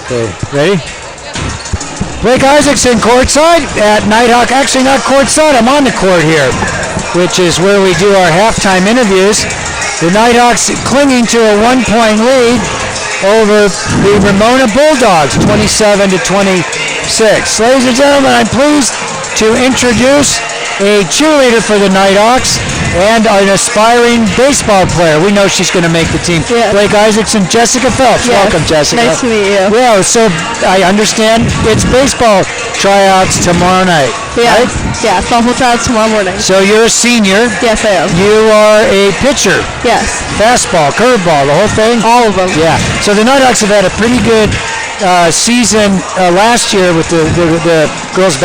Okay, ready? Blake Isaacson courtside at Nighthawk. Actually, not courtside. I'm on the court here, which is where we do our halftime interviews. The Nighthawks clinging to a 1-point lead over the Ramona Bulldogs, 27 to 26. Ladies and gentlemen, I'm pleased to introduce a cheerleader for the Nighthawks and an aspiring baseball player. We know she's going to make the team. Yeah. Blake Isaacson, Jessica Phelps. Yes. Welcome, Jessica. Nice to meet you. Yeah, so I understand it's baseball tryouts tomorrow night, Yeah. right? Yeah, softball tryouts tomorrow morning. So you're a senior. Yes, I am. You are a pitcher. Yes. Fastball, curveball, the whole thing? All of them. Yeah. So the Nighthawks have had a pretty good season last year with the girls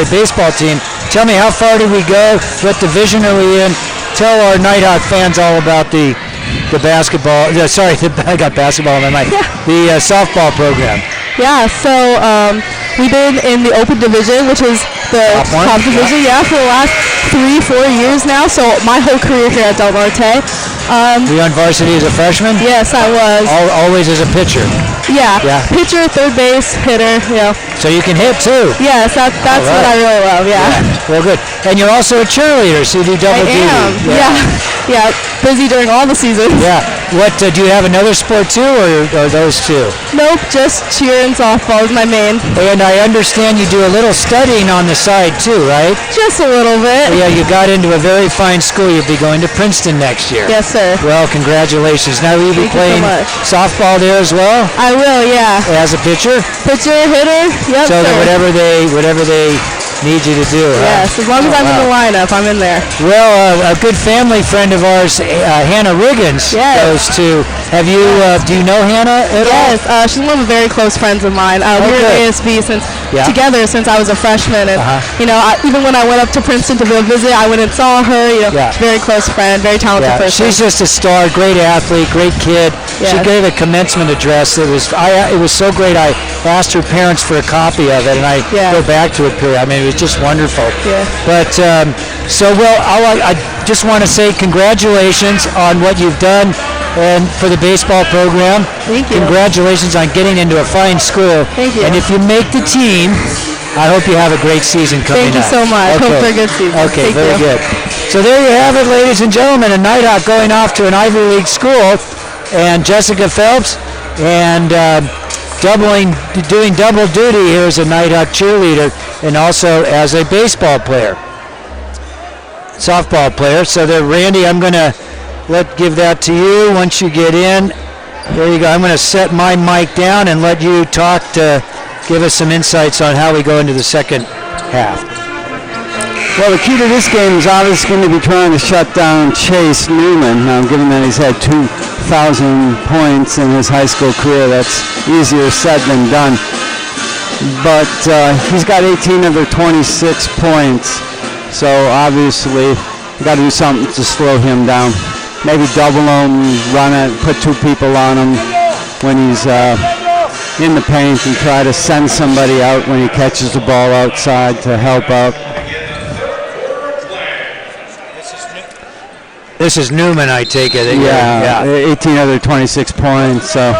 baseball team. Tell me, how far did we go? What division are we in? Tell our Nighthawk fans all about the basketball. I got basketball in my mind. The softball program. Yeah, so we've been in the open division, which is the top division, for the last 3-4 years now. So my whole career here at Del Norte. Were you on varsity as a freshman? Yes, I was. Always as a pitcher. Yeah. Yeah. Pitcher, third base, hitter, So you can hit too. Yes, that's All what I right. really love, Well, good. And you're also a cheerleader, so you do double I duty. am. Yeah. Busy during all the seasons. Yeah. What do you have another sport too, or those two? Nope, just cheer and softball is my main. And I understand you do a little studying on the side too, right? Just a little bit. Yeah, you got into a very fine school. You'll be going to Princeton next year. Yes, sir. Well, congratulations. Now you'll be Thank you so playing much. softball there as well I will, yeah. as a pitcher. Pitcher, hitter, yep, So sir. that whatever they need you to do. Yes, as long as I'm in the lineup, I'm in there. Well, a good family friend of ours, Hannah Riggins, Yes. goes to. Have you? Do you know Hannah at all? Yes, she's one of the very close friends of mine. We were good. at ASB Yeah. together since I was a freshman, and even when I went up to Princeton to go visit, I went and saw her. Yeah. Very close friend, very talented Yeah, person. she's just a star, great athlete, great kid. She Yes. gave a commencement address. It was so great. I asked her parents for a copy of it, and I go back to it. I mean, it was just wonderful. Yeah. But I just want to say congratulations on what you've done and for the baseball program. Thank you. Congratulations on getting into a fine school. Thank you. And if you make the team, I hope you have a great season coming Thank you up. so much. Okay. Hope for a good season. Okay, Thank very you. good. So there you have it, ladies and gentlemen. A Nighthawk going off to an Ivy League school and Jessica Phelps, and doing double duty here as a Nighthawk cheerleader and also as a baseball player, softball player. So there, Randy, I'm going to give that to you once you get in. There you go. I'm going to set my mic down and let you talk to give us some insights on how we go into the second half. Well, the key to this game is obviously going to be trying to shut down Chase Newman. Given that he's had 2,000 points in his high school career, that's easier said than done. But he's got 18 of their 26 points, so obviously you got to do something to slow him down. Maybe double him, run it, put 2 people on him when he's in the paint, and try to send somebody out when he catches the ball outside to help out. This is Newman, I take it. Yeah, 18 of their 26 points. So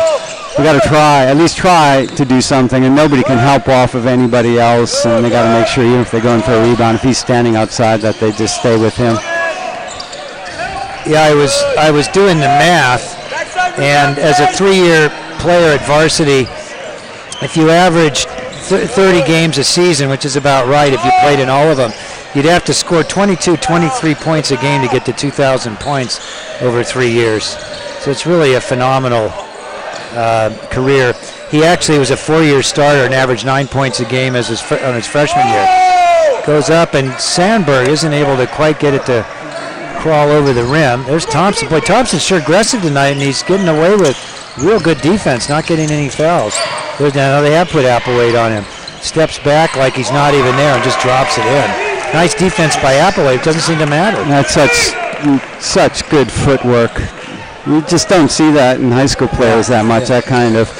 we got to at least try to do something, and nobody can help off of anybody else. And they got to make sure, even if they go in for a rebound, if he's standing outside, that they just stay with him. Yeah, I was doing the math, and as a 3-year player at Varsity, if you average 30 games a season, which is about right if you played in all of them, you'd have to score 22, 23 points a game to get to 2,000 points over 3 years. So it's really a phenomenal career. He actually was a 4-year starter and averaged 9 points a game on his freshman year. Goes up, and Sandberg isn't able to quite get it to crawl over the rim. There's Thompson. Boy, Thompson's sure aggressive tonight, and he's getting away with real good defense, not getting any fouls. They have put Applewhite on him. Steps back like he's not even there and just drops it in. Nice defense by Applewhite. It doesn't seem to matter. That's such good footwork. You just don't see that in high school players that much. That kind of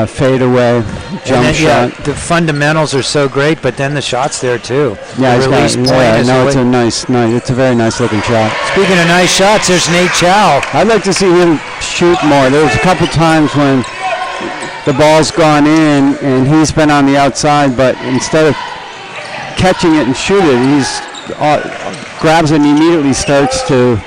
fade away jump shot. The fundamentals are so great, but then the shot's there too. Yeah, the release point is it's a very nice looking shot. Speaking of nice shots, there's Nate Chow. I'd like to see him shoot more. There was a couple times when the ball's gone in and he's been on the outside, but instead of catching it and shoot it, he's grabs it and immediately starts to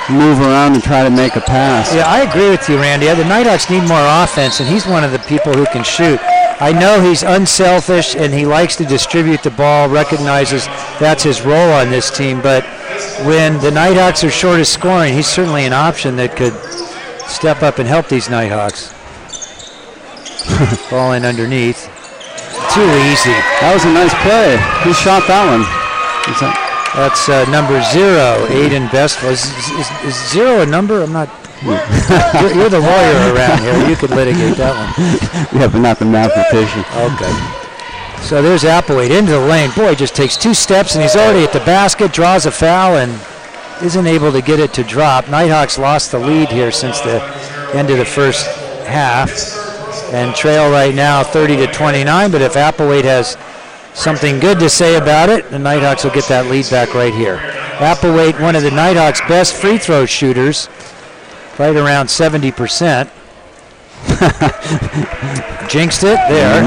move around and try to make a pass. Yeah, I agree with you, Randy. The Nighthawks need more offense, and he's one of the people who can shoot. I know he's unselfish and he likes to distribute the ball, recognizes that's his role on this team, but when the Nighthawks are short of scoring, he's certainly an option that could step up and help these Nighthawks. Ball in underneath. Too easy. That was a nice play. Who shot that one? That's number 0, Aiden Bestful. Is 0 a number? I'm not. You're the lawyer around here. You could litigate that one. Yeah, but not the mathematician. Okay. So there's Applewhite into the lane. Boy, just takes 2 steps and he's already at the basket, draws a foul, and isn't able to get it to drop. Nighthawks lost the lead here since the end of the first half and trail right now 30-29, but if Applewhite has something good to say about it, the Nighthawks will get that lead back right here. Applewhite, one of the Nighthawks' best free throw shooters, right around 70%. Jinxed it there.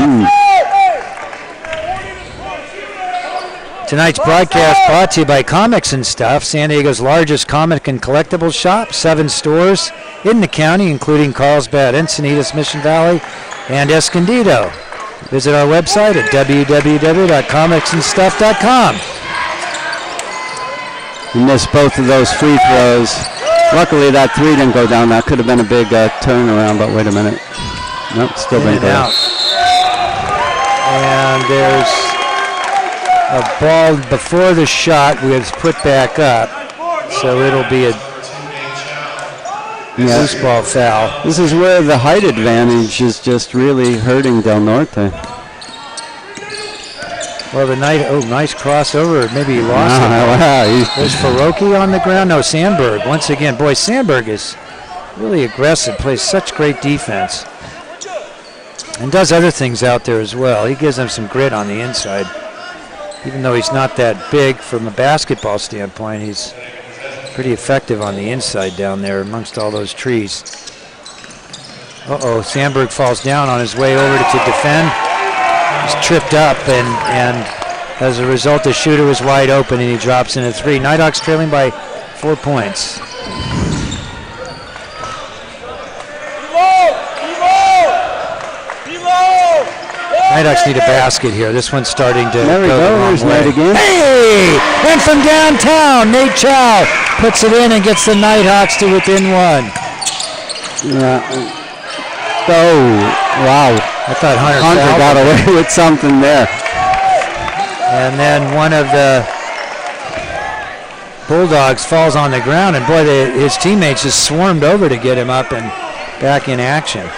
Tonight's broadcast brought to you by Comics and Stuff, San Diego's largest comic and collectibles shop. 7 stores in the county, including Carlsbad, Encinitas, Mission Valley, and Escondido. Visit our website at www.comicsandstuff.com. He missed both of those free throws. Luckily, that 3 didn't go down. That could have been a big turnaround, but wait a minute. Nope, still didn't go out. And there's a ball before the shot was put back up, so it'll be a loose ball foul. This is where the height advantage is just really hurting Del Norte. Well, nice crossover. Maybe he lost it. Wow. There's Faroki on the ground. No, Sandberg. Once again, boy, Sandberg is really aggressive, plays such great defense, and does other things out there as well. He gives them some grit on the inside. Even though he's not that big from a basketball standpoint, he's pretty effective on the inside down there amongst all those trees. Sandberg falls down on his way over to defend. He's tripped up, and as a result, the shooter was wide open, and he drops in a 3. Nighthawks trailing by 4 points. Nighthawks need a basket here. This one's starting to There we go the go. wrong There's way. Knight again. Hey! And from downtown, Nate Chow puts it in and gets the Nighthawks to within one. Yeah. Oh, wow. I thought Hunter Got away with something there. And then one of the Bulldogs falls on the ground, and boy, his teammates just swarmed over to get him up and back in action.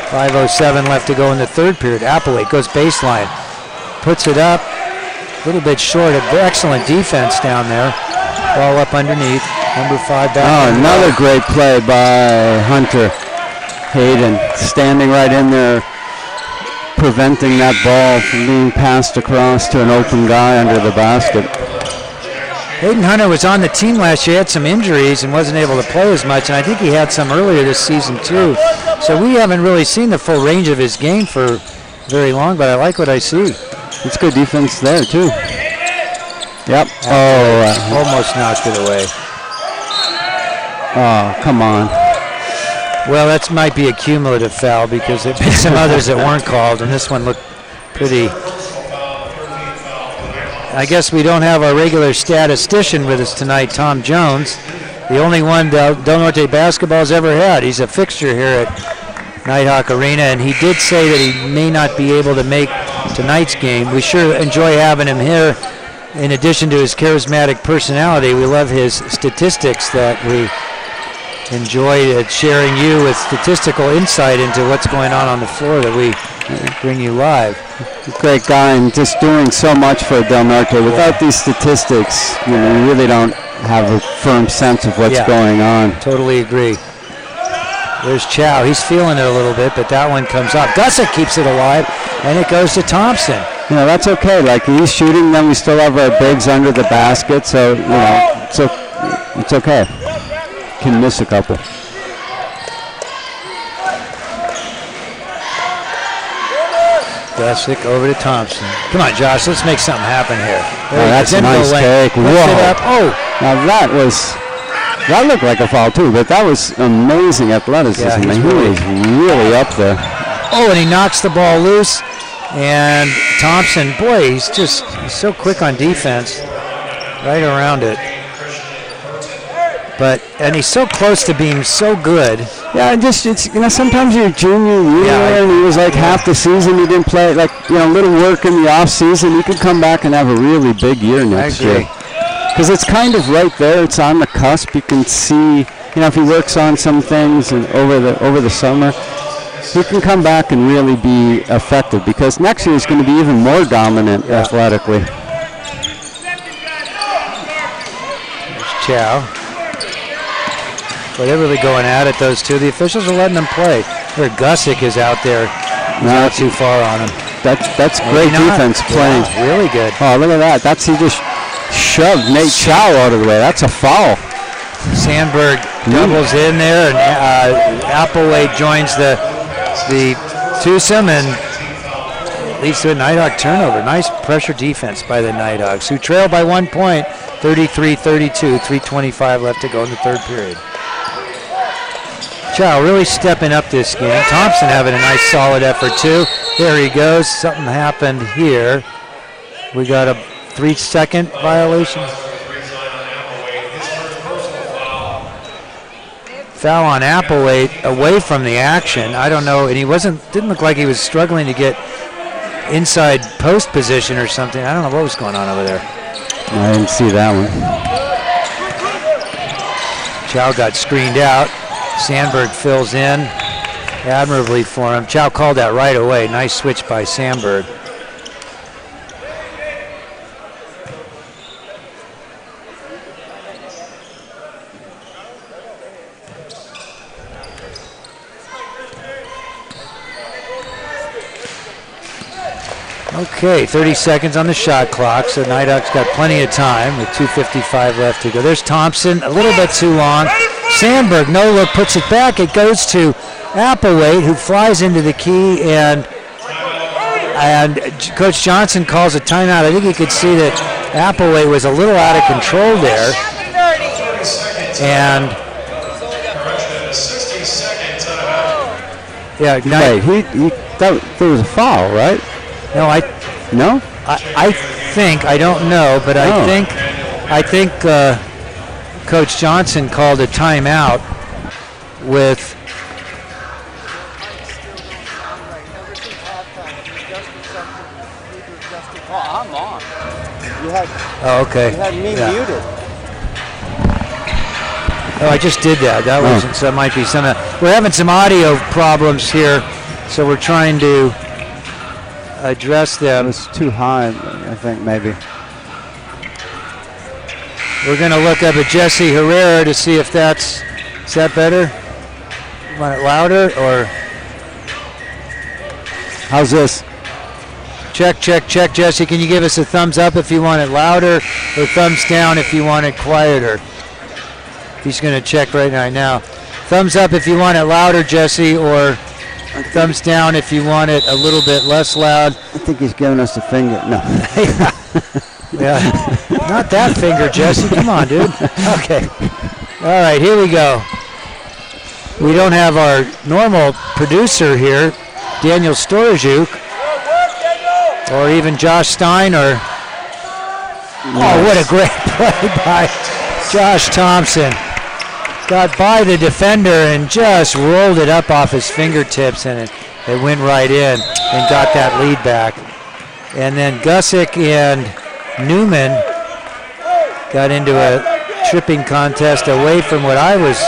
5:07 left to go in the third period. Applewhite goes baseline, puts it up, a little bit short. Excellent defense down there. Ball up underneath. Number 5 back. Oh, another great play by Hunter Hayden, standing right in there, preventing that ball from being passed across to an open guy under the basket. Hayden Hunter was on the team last year, had some injuries and wasn't able to play as much, and I think he had some earlier this season too. So we haven't really seen the full range of his game for very long, but I like what I see. It's good defense there too. Yep. Almost knocked it away. Oh, come on. Well, that might be a cumulative foul because there have been some others that weren't called, and this one looked pretty. I guess we don't have our regular statistician with us tonight, Tom Jones, the only one Del Norte basketball's ever had. He's a fixture here at Nighthawk Arena, and he did say that he may not be able to make tonight's game. We sure enjoy having him here. In addition to his charismatic personality, we love his statistics that we enjoy sharing you with statistical insight into what's going on the floor that we bring you live. Great guy and just doing so much for Del Norte. Without these statistics, you really don't have a firm sense of what's going on. Totally agree. There's Chow. He's feeling it a little bit, but that one comes up. Gussick keeps it alive, and it goes to Thompson. That's okay. Like, he's shooting them, we still have our bigs under the basket, so, it's okay. Can miss a couple. Gussick over to Thompson. Come on, Josh, let's make something happen here. That's a nice take. Whoa. Oh. Now that looked like a foul too, but that was amazing athleticism. Yeah, he was really up there. Oh, and he knocks the ball loose. And Thompson, boy, he's so quick on defense. Right around it. And he's so close to being so good. Yeah, sometimes you're junior year, and he was like half the season he didn't play. Like, a little work in the off season, he could come back and have a really big year next year. Because it's kind of right there. It's on the cusp. You can see, if he works on some things and over the summer, he can come back and really be effective. Because next year he's going to be even more dominant athletically. There's Chow. Well, they're really going at it, those two. The officials are letting them play. Where Gussick is out there, not too far on him. That's great defense playing. Yeah, really good. Oh, look at that. He just shoved Nate Chow out of the way. That's a foul. Sandberg doubles in there, and Applewhite joins the twosome and leads to a Nighthawk turnover. Nice pressure defense by the Nighthawks, who trail by 1 point, 33-32, 3:25 left to go in the third period. Chow really stepping up this game. Thompson having a nice solid effort too. There he goes. Something happened here. We got a 3-second violation. Foul on Applewhite away from the action. I don't know, and didn't look like he was struggling to get inside post position or something. I don't know what was going on over there. I didn't see that one. Chow got screened out. Sandberg fills in admirably for him. Chow called that right away. Nice switch by Sandberg. Okay, 30 seconds on the shot clock, so Nighthawks got plenty of time with 2:55 left to go. There's Thompson, a little bit too long. Sandberg, no look, puts it back. It goes to Applewhite, who flies into the key, and Coach Johnson calls a timeout. I think you could see that Applewhite was a little out of control there. And there was a foul, right? No, No? I think, I don't know, but Oh. I think Coach Johnson called a timeout with. Oh, I'm on. You had Oh, okay. me Yeah. muted. Oh, I just did that. That wasn't. So that might be some. We're having some audio problems here, so we're trying to address It them. was too high, I think, maybe. We're going to look up at Jesse Herrera to see if is that better? You want it louder or? How's this? Check, Jesse. Can you give us a thumbs up if you want it louder, or thumbs down if you want it quieter? He's going to check right now. Thumbs up if you want it louder, Jesse, or thumbs down if you want it a little bit less loud. I think he's giving us the finger. No. Yeah, not that finger, Jesse. Come on, dude. Okay. All right, here we go. We don't have our normal producer here, Daniel Storajuk, or even Josh Stein, or oh, what a great play by Josh Thompson. Got by the defender and just rolled it up off his fingertips, and it went right in and got that lead back. And then Gusick and Newman got into a tripping contest away from what I was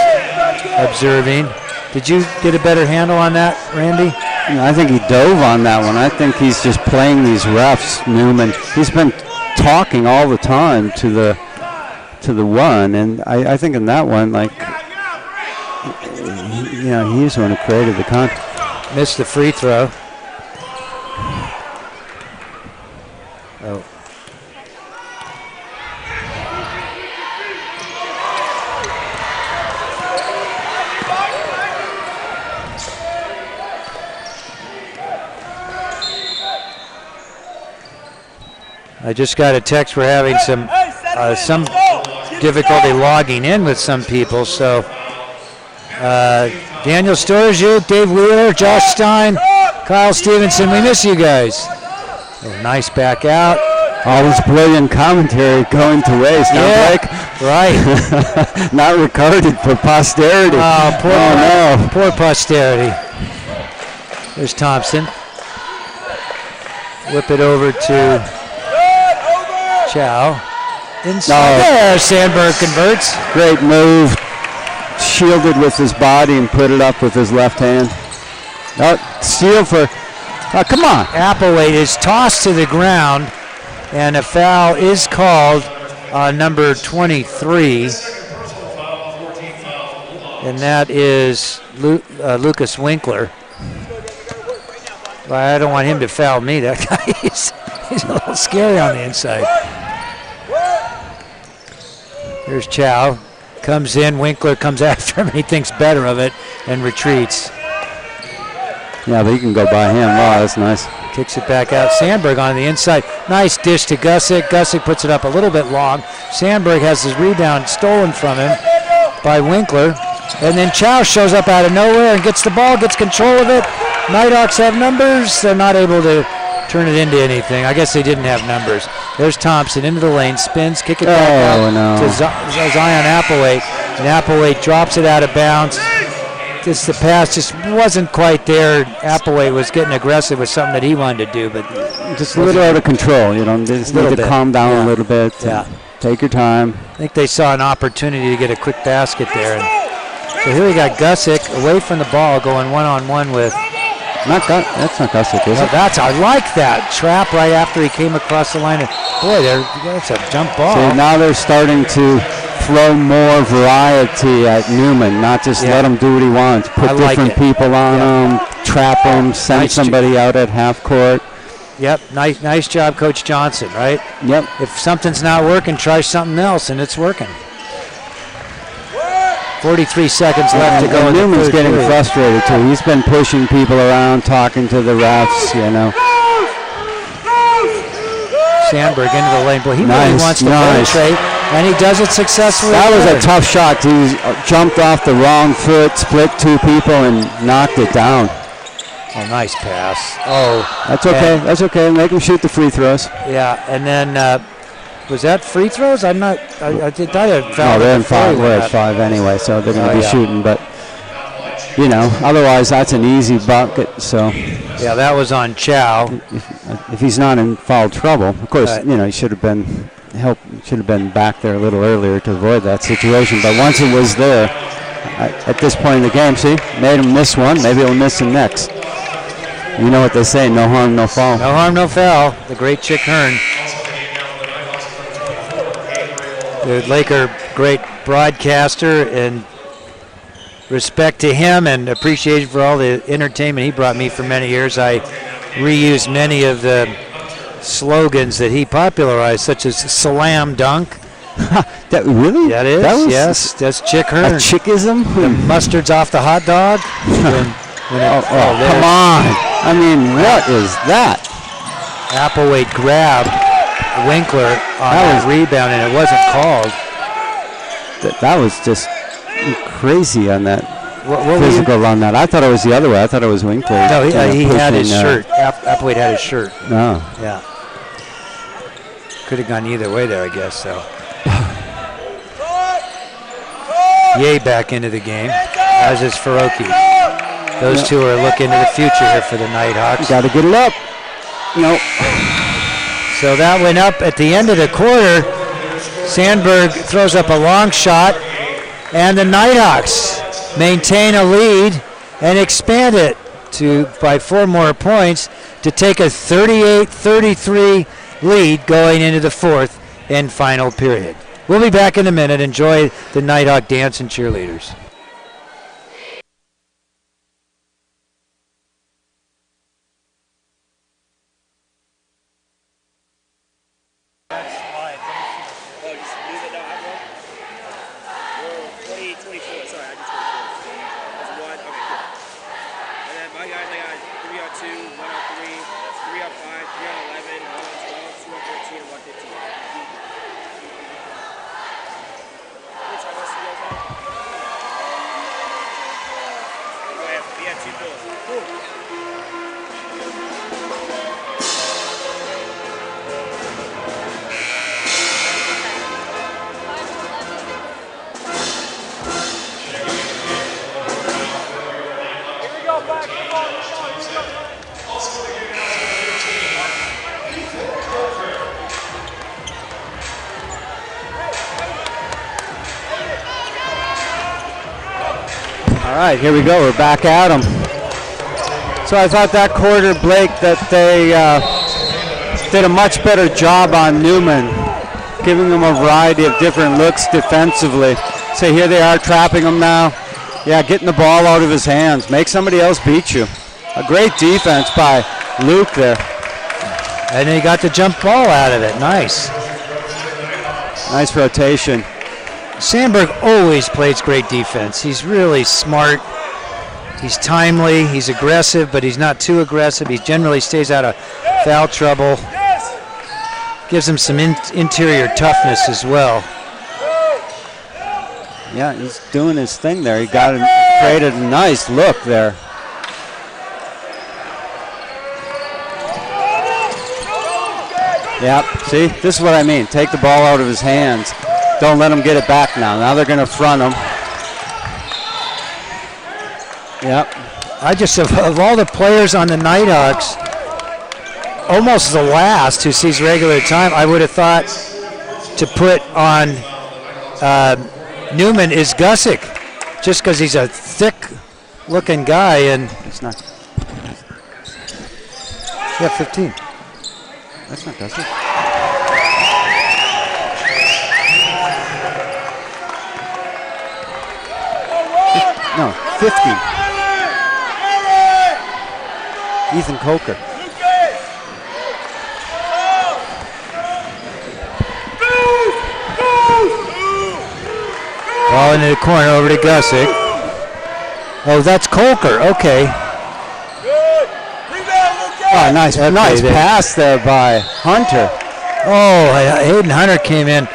observing. Did you get a better handle on that, Randy? I think he dove on that one. I think he's just playing these refs, Newman. He's been talking all the time to the one, and I think in that one, like, he's the one who created the contest. Missed the free throw. Oh. I just got a text. We're having some difficulty logging in with some people. So Daniel Storajuk, Dave Wheeler, Josh Stein, Kyle Stevenson, we miss you guys. Oh, nice back out. All this brilliant commentary going to waste. Yeah, Blake? right. Not recorded for posterity. Oh, poor posterity. There's Thompson. Whip it over to Chow. Inside there, Sandberg converts. Great move. Shielded with his body and put it up with his left hand. Steal for, come on. Applewhite is tossed to the ground, and a foul is called on number 23. And that is Lucas Winkler. Well, I don't want him to foul me. That guy, he's a little scary on the inside. Here's Chow. Comes in. Winkler comes after him, and he thinks better of it and retreats. Yeah, but he can go by him. Wow, that's nice. Kicks it back out. Sandberg on the inside. Nice dish to Gusick. Gusick puts it up a little bit long. Sandberg has his rebound stolen from him by Winkler. And then Chow shows up out of nowhere and gets the ball, gets control of it. Nighthawks have numbers. They're not able to turn it into anything. I guess they didn't have numbers. There's Thompson into the lane, spins, kick it back out to Zion Applewhite. And Applewhite drops it out of bounds. Just the pass just wasn't quite there. Applewhite was getting aggressive with something that he wanted to do, but just a little out of control. Just need to calm down a little bit. Yeah. Take your time. I think they saw an opportunity to get a quick basket there. And so here we got Gusick away from the ball, going one-on-one with. That's not Gusick, is it? I like that trap right after he came across the line. Boy, that's a jump ball. So now they're starting to throw more variety at Newman, not just let him do what he wants. Put different people on him, trap him, send somebody out at half court. Yep, nice job, Coach Johnson, right? Yep. If something's not working, try something else, and it's working. 43 seconds left to go. And Newman's getting frustrated, too. He's been pushing people around, talking to the refs, Sandberg into the lane. Boy, he really wants to penetrate, and he does it successfully. That was a tough shot. He jumped off the wrong foot, split two people, and knocked it down. Oh, nice pass. Oh, That's okay. That's okay. Make him shoot the free throws. yeah. And then was that free throws? I'm not. I thought it No, fouled. they're in before five. he We're went at up. 5 anyway, so they're going to Oh, be yeah. shooting. But otherwise that's an easy bucket. So Yeah, that was on Chow. if he's not in foul trouble, of course, Right. he should have been back there a little earlier to avoid that situation. But once it was there, at this point in the game, see, made him miss one. Maybe he'll miss the next. You know what they say: no harm, no foul. No harm, no foul. The great Chick Hearn. The Laker great broadcaster, and respect to him and appreciation for all the entertainment he brought me for many years. I reused many of the slogans that he popularized, such as "Slam Dunk." That really? That is, That was yes, that's Chick a Hearn. chickism. The mustard's off the hot dog. Come on! I mean, what is that? Applewhite grabbed Winkler on That that rebound, and it wasn't called. That was just crazy on that What were you? physical on that. I thought it was the other way. I thought it was Winkler. No, he had his pushing, shirt. Applewhite had his shirt. No. Yeah. Could have gone either way there, I guess. So. Ye back into the game, as is Faroki. Those two are looking to the future here for the Nighthawks. Got to get it up. Nope. So that went up at the end of the quarter. Sandberg throws up a long shot, and the Nighthawks maintain a lead and expand it by 4 more points to take a 38-33 lead going into the 4th and final period. We'll be back in a minute. Enjoy the Nighthawk dance and cheerleaders. All right, here we go. We're back at them. So I thought that quarter, Blake, that they did a much better job on Newman, giving him a variety of different looks defensively. So here they are trapping him now. Yeah, getting the ball out of his hands. Make somebody else beat you. A great defense by Luke there. And he got the jump ball out of it. Nice. Nice rotation. Sandberg always plays great defense. He's really smart. He's timely. He's aggressive, but he's not too aggressive. He generally stays out of foul trouble. Gives him some interior toughness as well. Yeah, he's doing his thing there. He created a nice look there. Yep, see, this is what I mean. Take the ball out of his hands. Don't let him get it back now. Now they're going to front him. Yep. I just, of all the players on the Nighthawks, almost the last who sees regular time, I would have thought to put on Newman is Gusick, just because he's a thick-looking guy. And It's not. yeah, 15. That's not Gusick. No, 50. Ethan Coker. Ball into the corner over to Gusick. Oh, that's Colker. Okay. Oh, nice pass there by Hunter. Oh, Hayden Hunter came in.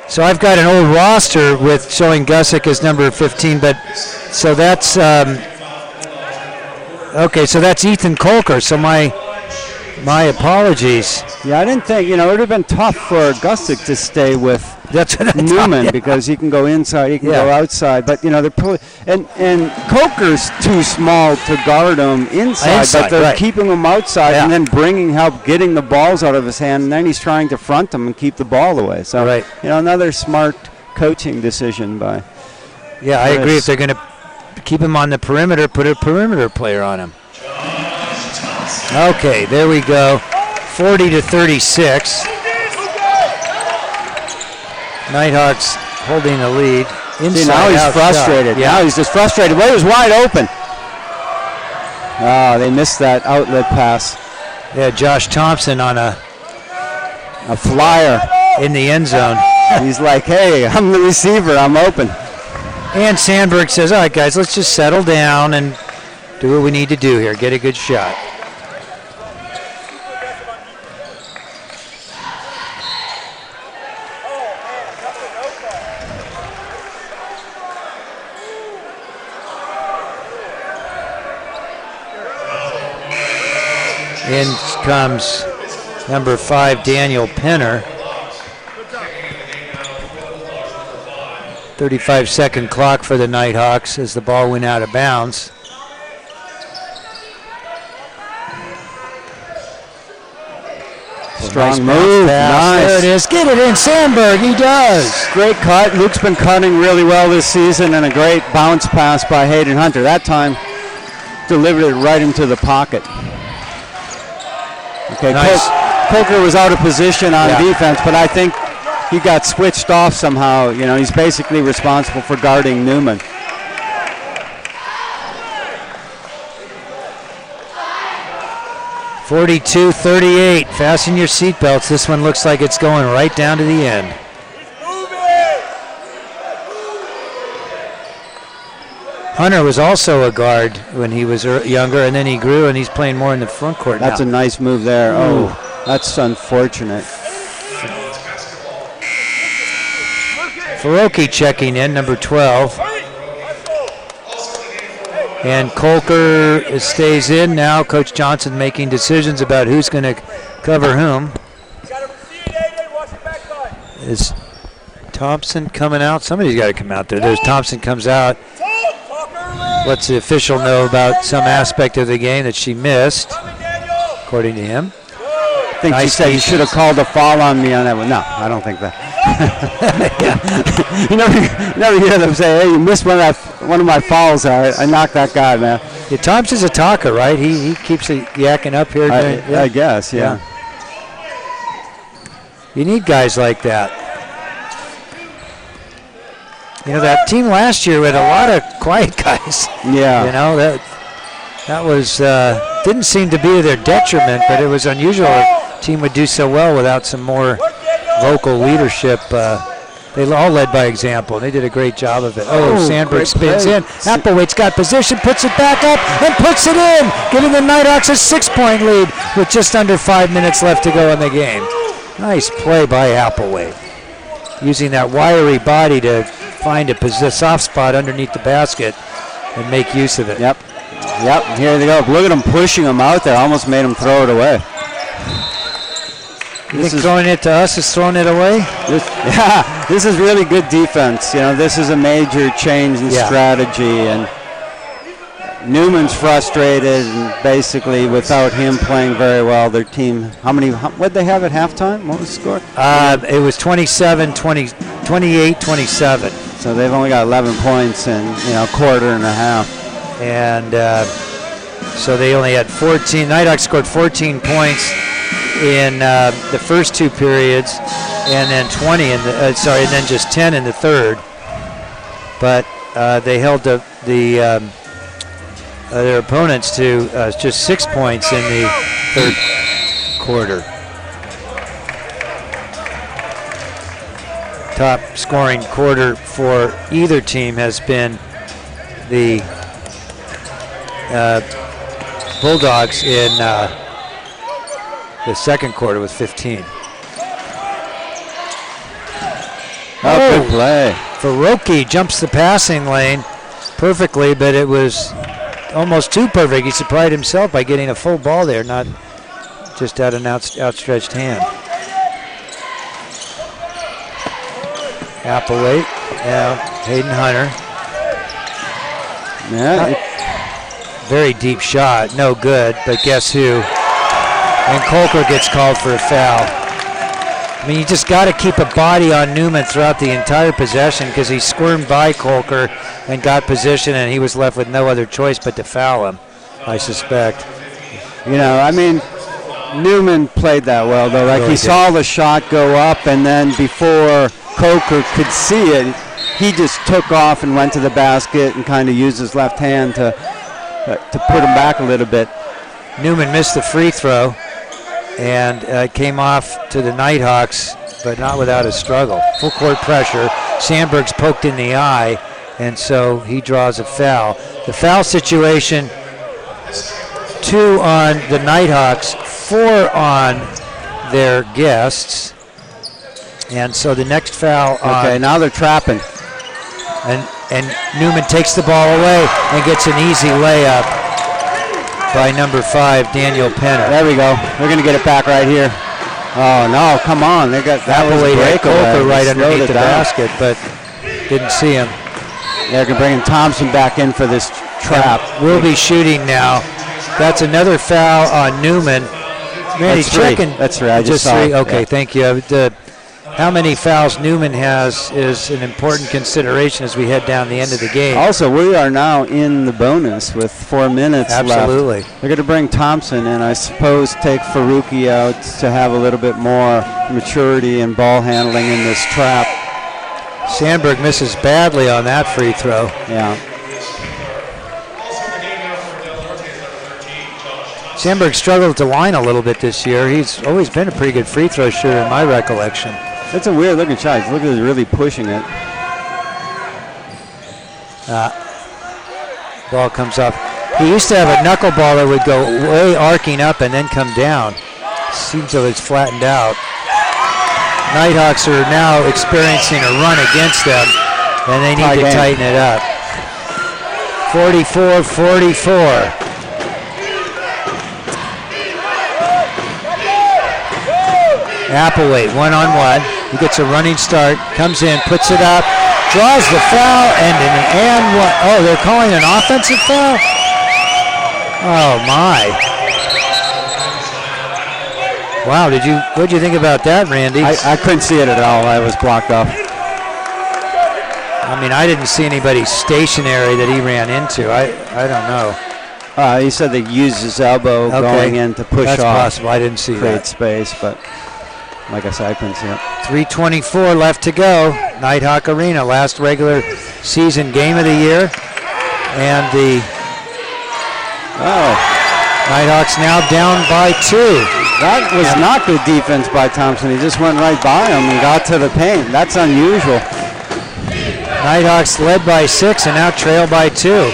So I've got an old roster with showing Gusick as number 15, but so that's Okay, so that's Ethan Kolker. So my apologies. Yeah, I didn't think, it would have been tough for Gustick to stay with That's what I Newman thought. because he can go inside, he can Yeah. go outside. But, they're probably, and Coker's too small to guard him inside, but they're right. keeping him outside Yeah. and then bringing help, getting the balls out of his hand, and then he's trying to front him and keep the ball away. So, Right. Another smart coaching decision by Yeah, I agree. Chris. If they're going to keep him on the perimeter, put a perimeter player on him. Okay, there we go. 40-36. Nighthawks holding the lead. Inside, See, now he's outside. frustrated. Yeah. Now he's just frustrated. Well, he was wide open. Oh, they missed that outlet pass. Yeah, Josh Thompson on A flyer. in the end zone. He's like, hey, I'm the receiver. I'm open. And Sandberg says, all right, guys, let's just settle down and do what we need to do here. Get a good shot. In comes number 5, Daniel Penner. 35-second clock for the Nighthawks as the ball went out of bounds. Strong Nice move. pass. Nice. There it is. Get it in, Sandberg. He does. Great cut. Luke's been cutting really well this season, and a great bounce pass by Hayden Hunter. That time, delivered it right into the pocket. Okay, Nice. Coker was out of position on Yeah. defense, but I think he got switched off somehow. He's basically responsible for guarding Newman. .42-38. Fasten your seatbelts. This one looks like it's going right down to the end. Hunter was also a guard when he was younger, and then he grew, and he's playing more in the front court That's now. a nice move there. Oh, that's unfortunate. Faroki checking in, number 12. And Kolker stays in now. Coach Johnson making decisions about who's going to cover whom. Is Thompson coming out? Somebody's got to come out there. There's Thompson comes out. Lets the official know about some aspect of the game that she missed, according to him. I think she Nice said you defense. should have called a foul on me on that one. No, I don't think that. you never hear them say, "Hey, you missed one of my fouls. I knocked that guy, man." Yeah, Thompson's a talker, right? He keeps it yakking up here. I guess, yeah. You need guys like that. That team last year had a lot of quiet guys. Yeah. That was didn't seem to be to their detriment, but it was unusual. A team would do so well without some more vocal leadership. They all led by example. They did a great job of it. Sandberg great spins play. in. Applewaite's got position, puts it back up, and puts it in, giving the Nighthawks a 6-point lead with just under 5 minutes left to go in the game. Nice play by Applewaite, using that wiry body to find a soft spot underneath the basket and make use of it. Yep. Here they go. Look at them pushing him out there. Almost made him throw it away. You think throwing it to us is throwing it away? This is really good defense. This is a major change in strategy, and Newman's frustrated, and basically without him playing very well, their team. What did they have at halftime? What was the score? It was 28-27. So they've only got 11 points in a quarter and a half. And so they only had 14. Nighthawks scored 14 points in the first two periods, and then 20 and then just 10 in the third. But they held their opponents to just 6 points in the third quarter. Top scoring quarter for either team has been the Bulldogs in the second quarter with 15. Good play. Faroki jumps the passing lane perfectly, but it was almost too perfect. He surprised himself by getting a full ball there, not just out an outstretched hand. Applewhite, Hayden Hunter. Yeah. Very deep shot, no good, but guess who? And Kolker gets called for a foul. I mean, you just got to keep a body on Newman throughout the entire possession because he squirmed by Kolker and got position, and he was left with no other choice but to foul him, I suspect. You know, I mean, Newman played that well, though. Like, Really he did. saw the shot go up, and then before Kolker could see it, he just took off and went to the basket and kind of used his left hand to put him back a little bit. Newman missed the free throw and came off to the Nighthawks, but not without a struggle. Full court pressure. Sandberg's poked in the eye, and so he draws a foul. The foul situation, 2 on the Nighthawks, 4 on their guests. And so the next foul on... Okay, now they're trapping. And Newman takes the ball away and gets an easy layup by number 5, Daniel Penner. There we go. They're going to get it back right here. Oh, no, come on. They got that was a Applewhite had breakaway. Kolker right They slowed underneath it the down. basket, but didn't see him. They're going to bring Thompson back in for this trap. We'll be shooting now. That's another foul on Newman. Randy, That's 3. checking. That's 3. I just saw 3? it. Okay, Yeah. thank you. How many fouls Newman has is an important consideration as we head down the end of the game. Also, we are now in the bonus with 4 minutes Absolutely. left. They're going to bring Thompson and I suppose take Faruqi out to have a little bit more maturity and ball handling in this trap. Sandberg misses badly on that free throw. Yeah. Sandberg struggled at the line a little bit this year. He's always been a pretty good free throw shooter in my recollection. That's a weird looking shot. Look at him really pushing it. Ball comes up. He used to have a knuckleball that would go way arcing up and then come down. Seems like it's flattened out. Nighthawks are now experiencing a run against them, and they need to tighten it up. 44-44. Applewhite, one-on-one. He gets a running start, comes in, puts it up, draws the foul, and what? Oh, they're calling an offensive foul? Oh, my. Wow, what'd you think about that, Randy? I couldn't see it at all. I was blocked off. I mean, I didn't see anybody stationary that he ran into. I don't know. He said they used his elbow going in to push That's off. possible. I didn't see create that. space, but like I said, I couldn't see it. 3:24 left to go. Nighthawk Arena, last regular season game of the year. And the Nighthawks now down by 2. That was not good defense by Thompson. He just went right by him and got to the paint. That's unusual. Nighthawks led by 6 and now trail by 2.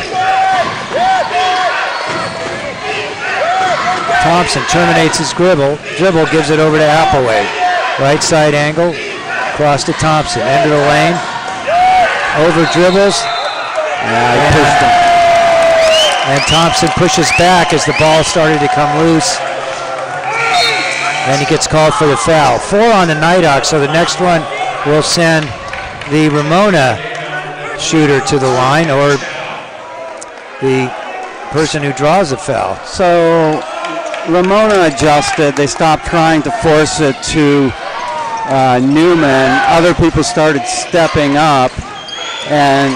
Thompson terminates his dribble, gives it over to Applewhite. Right side angle, cross to Thompson, into the lane, over dribbles. Yeah, he pushed him. And Thompson pushes back as the ball started to come loose. And he gets called for the foul. 4 on the Nighthawks, so the next one will send the Ramona shooter to the line, or the person who draws the foul. So Ramona adjusted. They stopped trying to force it to Newman. Other people started stepping up, and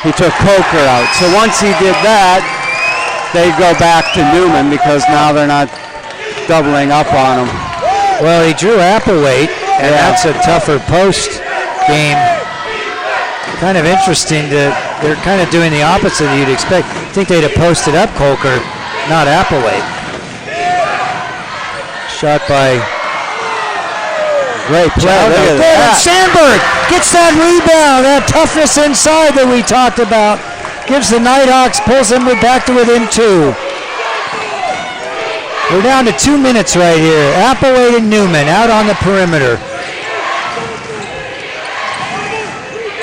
he took Kolker out. So once he did that, they go back to Newman because now they're not doubling up on him. Well, he drew Applewhite, and that's a tougher post game. Kind of interesting that they're kind of doing the opposite that you'd expect. I think they'd have posted up Kolker, not Applewhite. Shot by Great play. Look Look at at that. Sandberg gets that rebound, that toughness inside that we talked about. Gives the Nighthawks, pulls them back to within 2. We're down to 2 minutes right here. Applewhite and Newman out on the perimeter.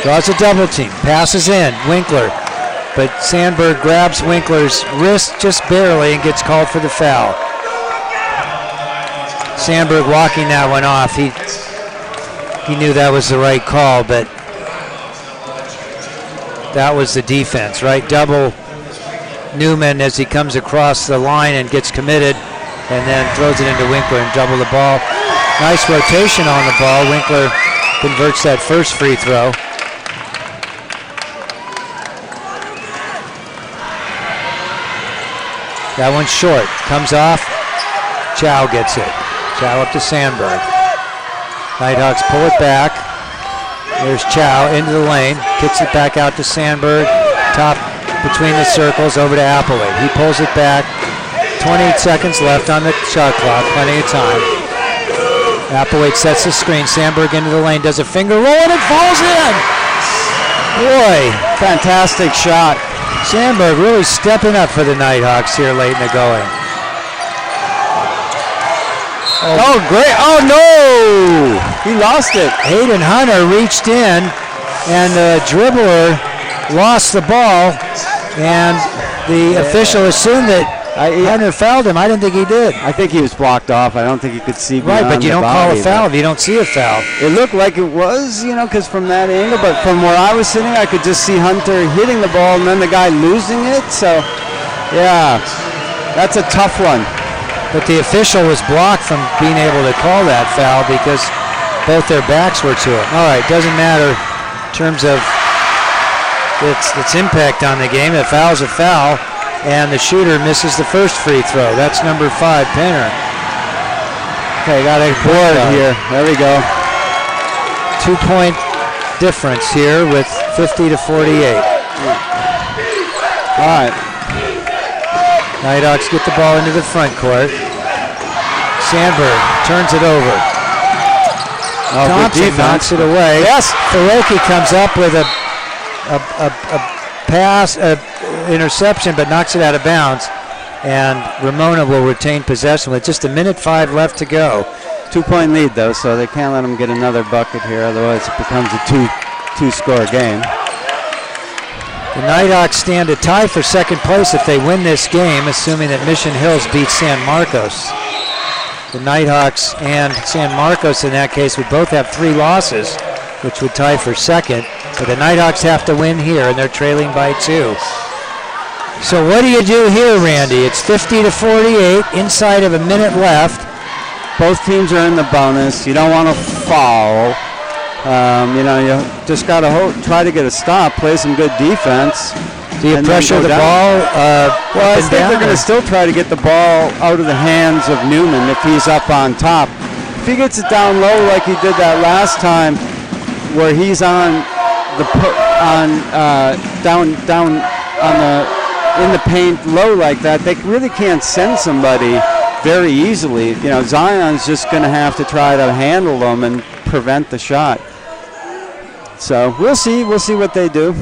Draws a double team, passes in. Winkler but Sandberg grabs Winkler's wrist just barely and gets called for the foul. Sandberg walking that one off. He knew that was the right call, but that was the defense, right? Double Newman as he comes across the line and gets committed, and then throws it into Winkler and double the ball. Nice rotation on the ball. Winkler converts that first free throw. That one's short. Comes off. Chow gets it. Chow up to Sandberg. Nighthawks pull it back. There's Chow into the lane. Kicks it back out to Sandberg. Top between the circles over to Applewhite. He pulls it back. 28 seconds left on the shot clock. Plenty of time. Applewhite sets the screen. Sandberg into the lane. Does a finger roll and it falls in. Boy, Fantastic shot. Sandberg really stepping up for the Nighthawks here late in the going. Oh, great. Oh, no. He lost it. Hayden Hunter reached in, and the dribbler lost the ball, and the official assumed that Hunter fouled him. I didn't think he did. I think he was blocked off. I don't think he could see beyond Right, but you the don't call body, a foul if you don't see a foul. It looked like it was, because from that angle, but from where I was sitting, I could just see Hunter hitting the ball and then the guy losing it. So, yeah, that's a tough one. But the official was blocked from being able to call that foul because both their backs were to it. All right, doesn't matter in terms of its impact on the game. The foul's a foul, and the shooter misses the first free throw. That's number 5, Penner. Okay, got a board here. There we go. 2-point difference here with 50 to 48. All right. Nighthawks get the ball into the front court. Sandberg turns it over. Oh, Thompson knocks it away. Yes. Faroki comes up with a pass, interception, but knocks it out of bounds. And Ramona will retain possession with just 1:05 left to go. 2-point lead, though, so they can't let them get another bucket here. Otherwise, it becomes a two-score game. The Nighthawks stand a tie for second place if they win this game, assuming that Mission Hills beats San Marcos. The Nighthawks and San Marcos, in that case, would both have 3 losses, which would tie for second. But the Nighthawks have to win here, and they're trailing by 2. So what do you do here, Randy? It's 50 to 48, inside of a minute left. Both teams are in the bonus. You don't want to foul. You just got to try to get a stop, play some good defense. Do you pressure the ball? Well, I think they're going to still try to get the ball out of the hands of Newman if he's up on top. If he gets it down low like he did that last time, where he's in the paint low like that, they really can't send somebody very easily. Zion's just going to have to try to handle them and prevent the shot. So we'll see what they do.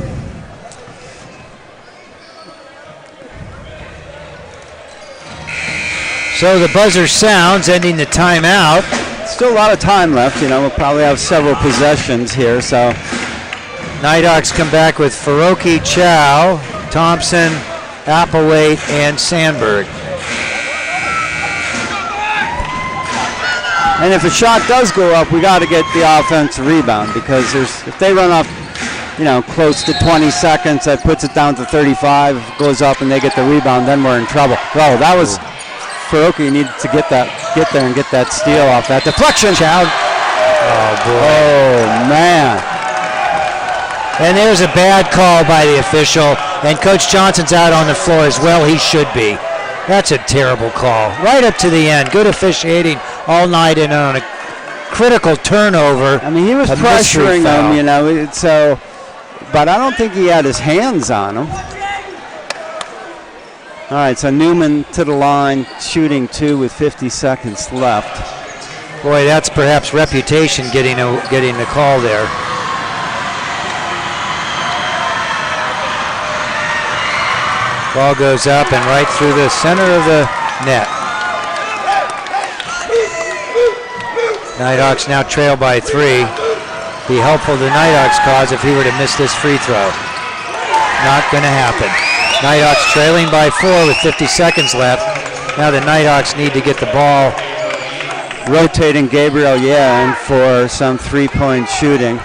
So the buzzer sounds, ending the timeout. Still a lot of time left. We'll probably have several possessions here. So Nighthawks come back with Faroki, Chow, Thompson, Applewhite, and Sandberg. And if a shot does go up, we got to get the offensive rebound, because if they run up, close to 20 seconds, that puts it down to 35. If it goes up and they get the rebound, then we're in trouble. Oh, that was Faroki needed to get there and get that steal off that deflection. Chow. Oh boy. Oh man. And there's a bad call by the official, and Coach Johnson's out on the floor as well. He should be. That's a terrible call. Right up to the end. Good officiating all night, and on a critical turnover. I mean, he was pressuring them, so, but I don't think he had his hands on him. All right, so Newman to the line, shooting 2 with 50 seconds left. Boy, that's perhaps reputation getting the call there. Ball goes up and right through the center of the net. Nighthawks now trail by 3. Be helpful to Nighthawks' cause if he were to miss this free throw. Not going to happen. Nighthawks trailing by 4 with 50 seconds left. Now the Nighthawks need to get the ball. Rotating Gabriel in for some three-point shooting.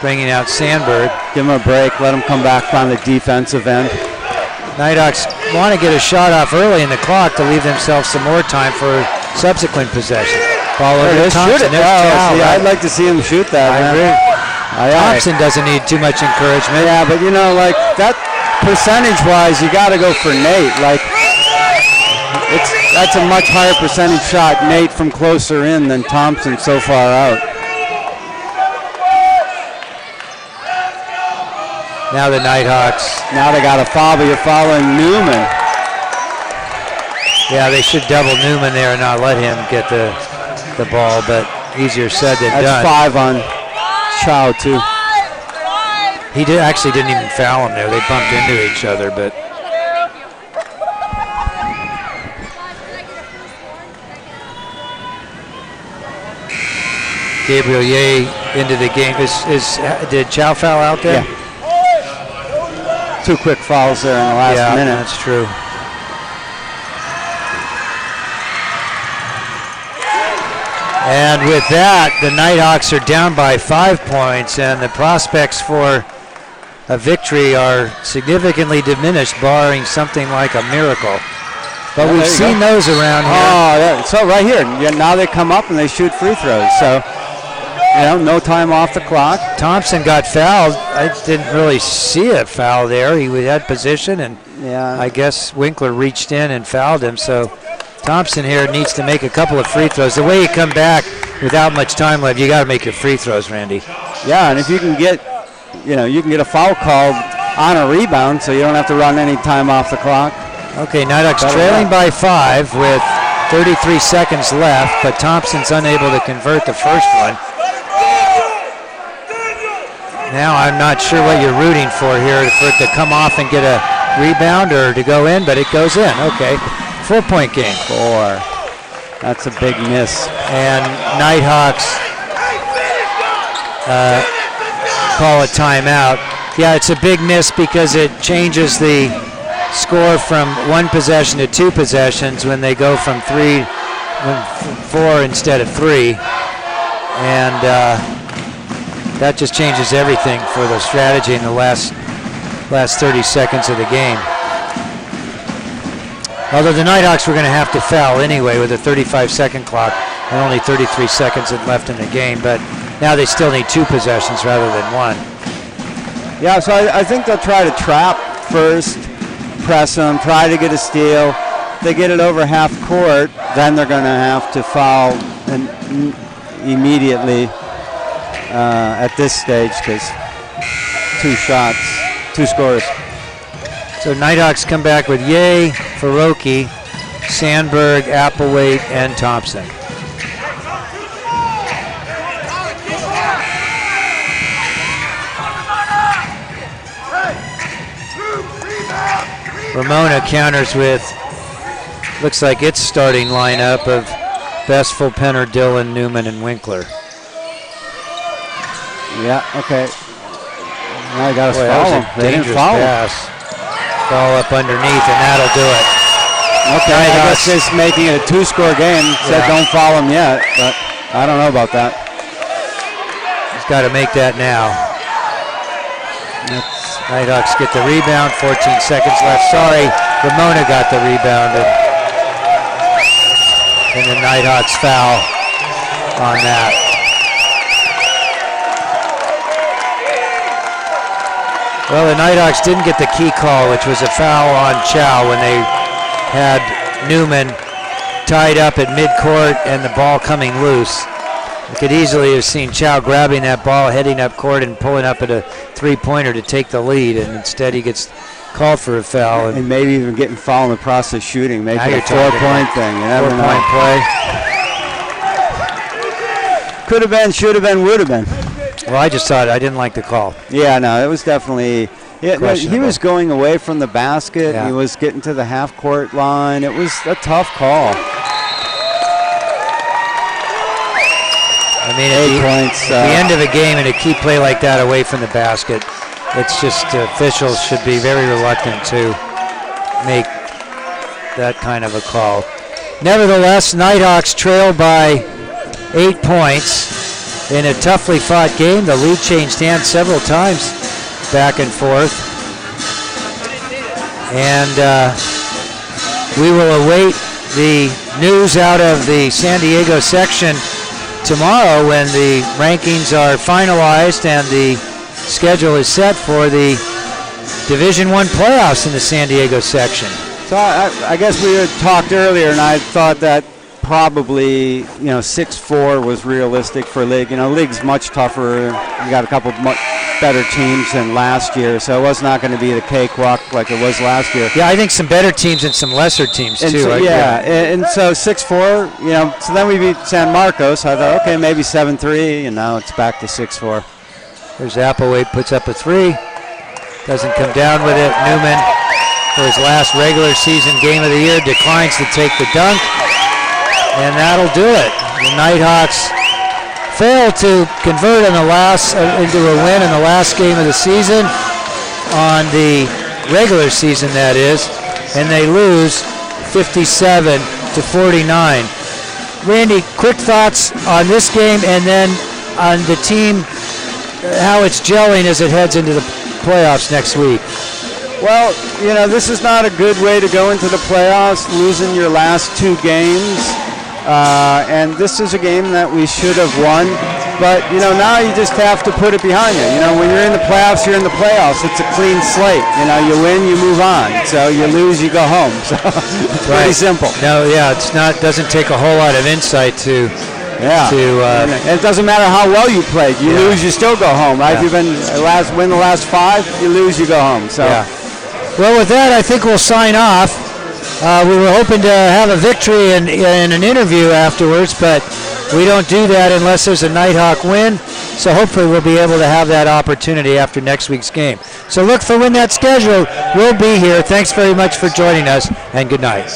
Bringing out Sandberg. Give him a break. Let him come back on the defensive end. Nighthawks want to get a shot off early in the clock to leave themselves some more time for subsequent possession. Ball over to Thompson. Shoot it. I'd like to see him shoot that. I agree. Thompson doesn't need too much encouragement. Yeah, but like that percentage-wise, you got to go for Nate. Like that's a much higher percentage shot, Nate, from closer in than Thompson so far out. Now the Nighthawks. Now they got a foul, but you're following Newman. Yeah, they should double Newman there and not let him get the ball, but easier said than done. That's 5 on Chow, too. He actually didn't even foul him there. They bumped into each other, but Gabriel Ye into the game. Did Chow foul out there? Yeah. 2 quick fouls there in the last minute. That's true. And with that, the Nighthawks are down by 5 points, and the prospects for a victory are significantly diminished, barring something like a miracle. But we've seen those around here. So right here, now they come up and they shoot free throws. So, no time off the clock. Thompson got fouled. I didn't really see a foul there. He had position, and I guess Winkler reached in and fouled him. So Thompson here needs to make a couple of free throws. The way you come back without much time left, you got to make your free throws, Randy. Yeah, and if you can get, you can get a foul called on a rebound, so you don't have to run any time off the clock. Okay, Nighthawks trailing by 5 with 33 seconds left, but Thompson's unable to convert the first one. Now I'm not sure what you're rooting for here, for it to come off and get a rebound or to go in, but it goes in. Okay, 4-point game. 4. That's a big miss. And Nighthawks call a timeout. Yeah, it's a big miss because it changes the score from 1 possession to 2 possessions when they go from 4 instead of 3. And that just changes everything for the strategy in the last 30 seconds of the game. Although the Nighthawks were going to have to foul anyway with a 35-second clock and only 33 seconds left in the game, but now they still need 2 possessions rather than 1. Yeah, so I think they'll try to trap first, press them, try to get a steal. If they get it over half court, then they're going to have to foul immediately at this stage because 2 shots, 2 scores. So Nighthawks come back with Ye, Faroki, Sandberg, Applewhite, and Thompson. Ramona counters with, looks like its starting lineup of Bestful, Penner, Dillon, Newman, and Winkler. Yeah, okay. Now I got to foul them. They didn't foul pass. Ball up underneath, and that'll do it. Okay, I guess just making it a 2-score game. Said don't foul them yet, but I don't know about that. He's got to make that now. Nighthawks get the rebound, 14 seconds left. Sorry, Ramona got the rebound, and the Nighthawks foul on that. Well, the Nighthawks didn't get the key call, which was a foul on Chow when they had Newman tied up at midcourt and the ball coming loose. You could easily have seen Chow grabbing that ball, heading up court, and pulling up at a 3-pointer to take the lead, and instead he gets called for a foul. And maybe even getting fouled in the process of shooting. Maybe a 4-point thing. You never know. 4-point play. Could have been, should have been, would have been. Well, I just thought I didn't like the call. Yeah, no, it was definitely. Yeah, no, he was going away from the basket. Yeah. He was getting to the half-court line. It was a tough call. I mean, at the end of a game and a key play like that away from the basket, It's just officials should be very reluctant to make that kind of a call. Nevertheless, Nighthawks trail by 8 points in a toughly fought game. The lead changed hands several times back and forth. And we will await the news out of the San Diego section tomorrow when the rankings are finalized and the schedule is set for the Division I playoffs in the San Diego section. So I guess we had talked earlier, and I thought that probably 6-4 was realistic for league. League's much tougher. You got a couple better teams than last year, so it was not going to be the cakewalk like it was last year. Yeah, I think some better teams and some lesser teams and too. So, right? And so 6-4. So then we beat San Marcos. I thought, okay, maybe 7-3, and now it's back to 6-4. There's Applewhite, puts up a 3. Doesn't come down with it. Newman, for his last regular season game of the year, declines to take the dunk. And that'll do it. The Nighthawks fail to convert in the last into a win in the last game of the season, on the regular season that is, and they lose 57-49. Randy, quick thoughts on this game and then on the team, how it's gelling as it heads into the playoffs next week. Well, this is not a good way to go into the playoffs, losing your last 2 games. And this is a game that we should have won. But, now you just have to put it behind you. When you're in the playoffs, you're in the playoffs. It's a clean slate. You win, you move on. So you lose, you go home. So it's pretty simple. No, yeah, doesn't take a whole lot of insight to. And it doesn't matter how well you played. You lose, you still go home. Right? If you've been win the last 5, you lose, you go home. So. Yeah. Well, with that, I think we'll sign off. We were hoping to have a victory in an interview afterwards, but we don't do that unless there's a Nighthawk win. So hopefully we'll be able to have that opportunity after next week's game. So look for when that schedule will be here. Thanks very much for joining us, and good night.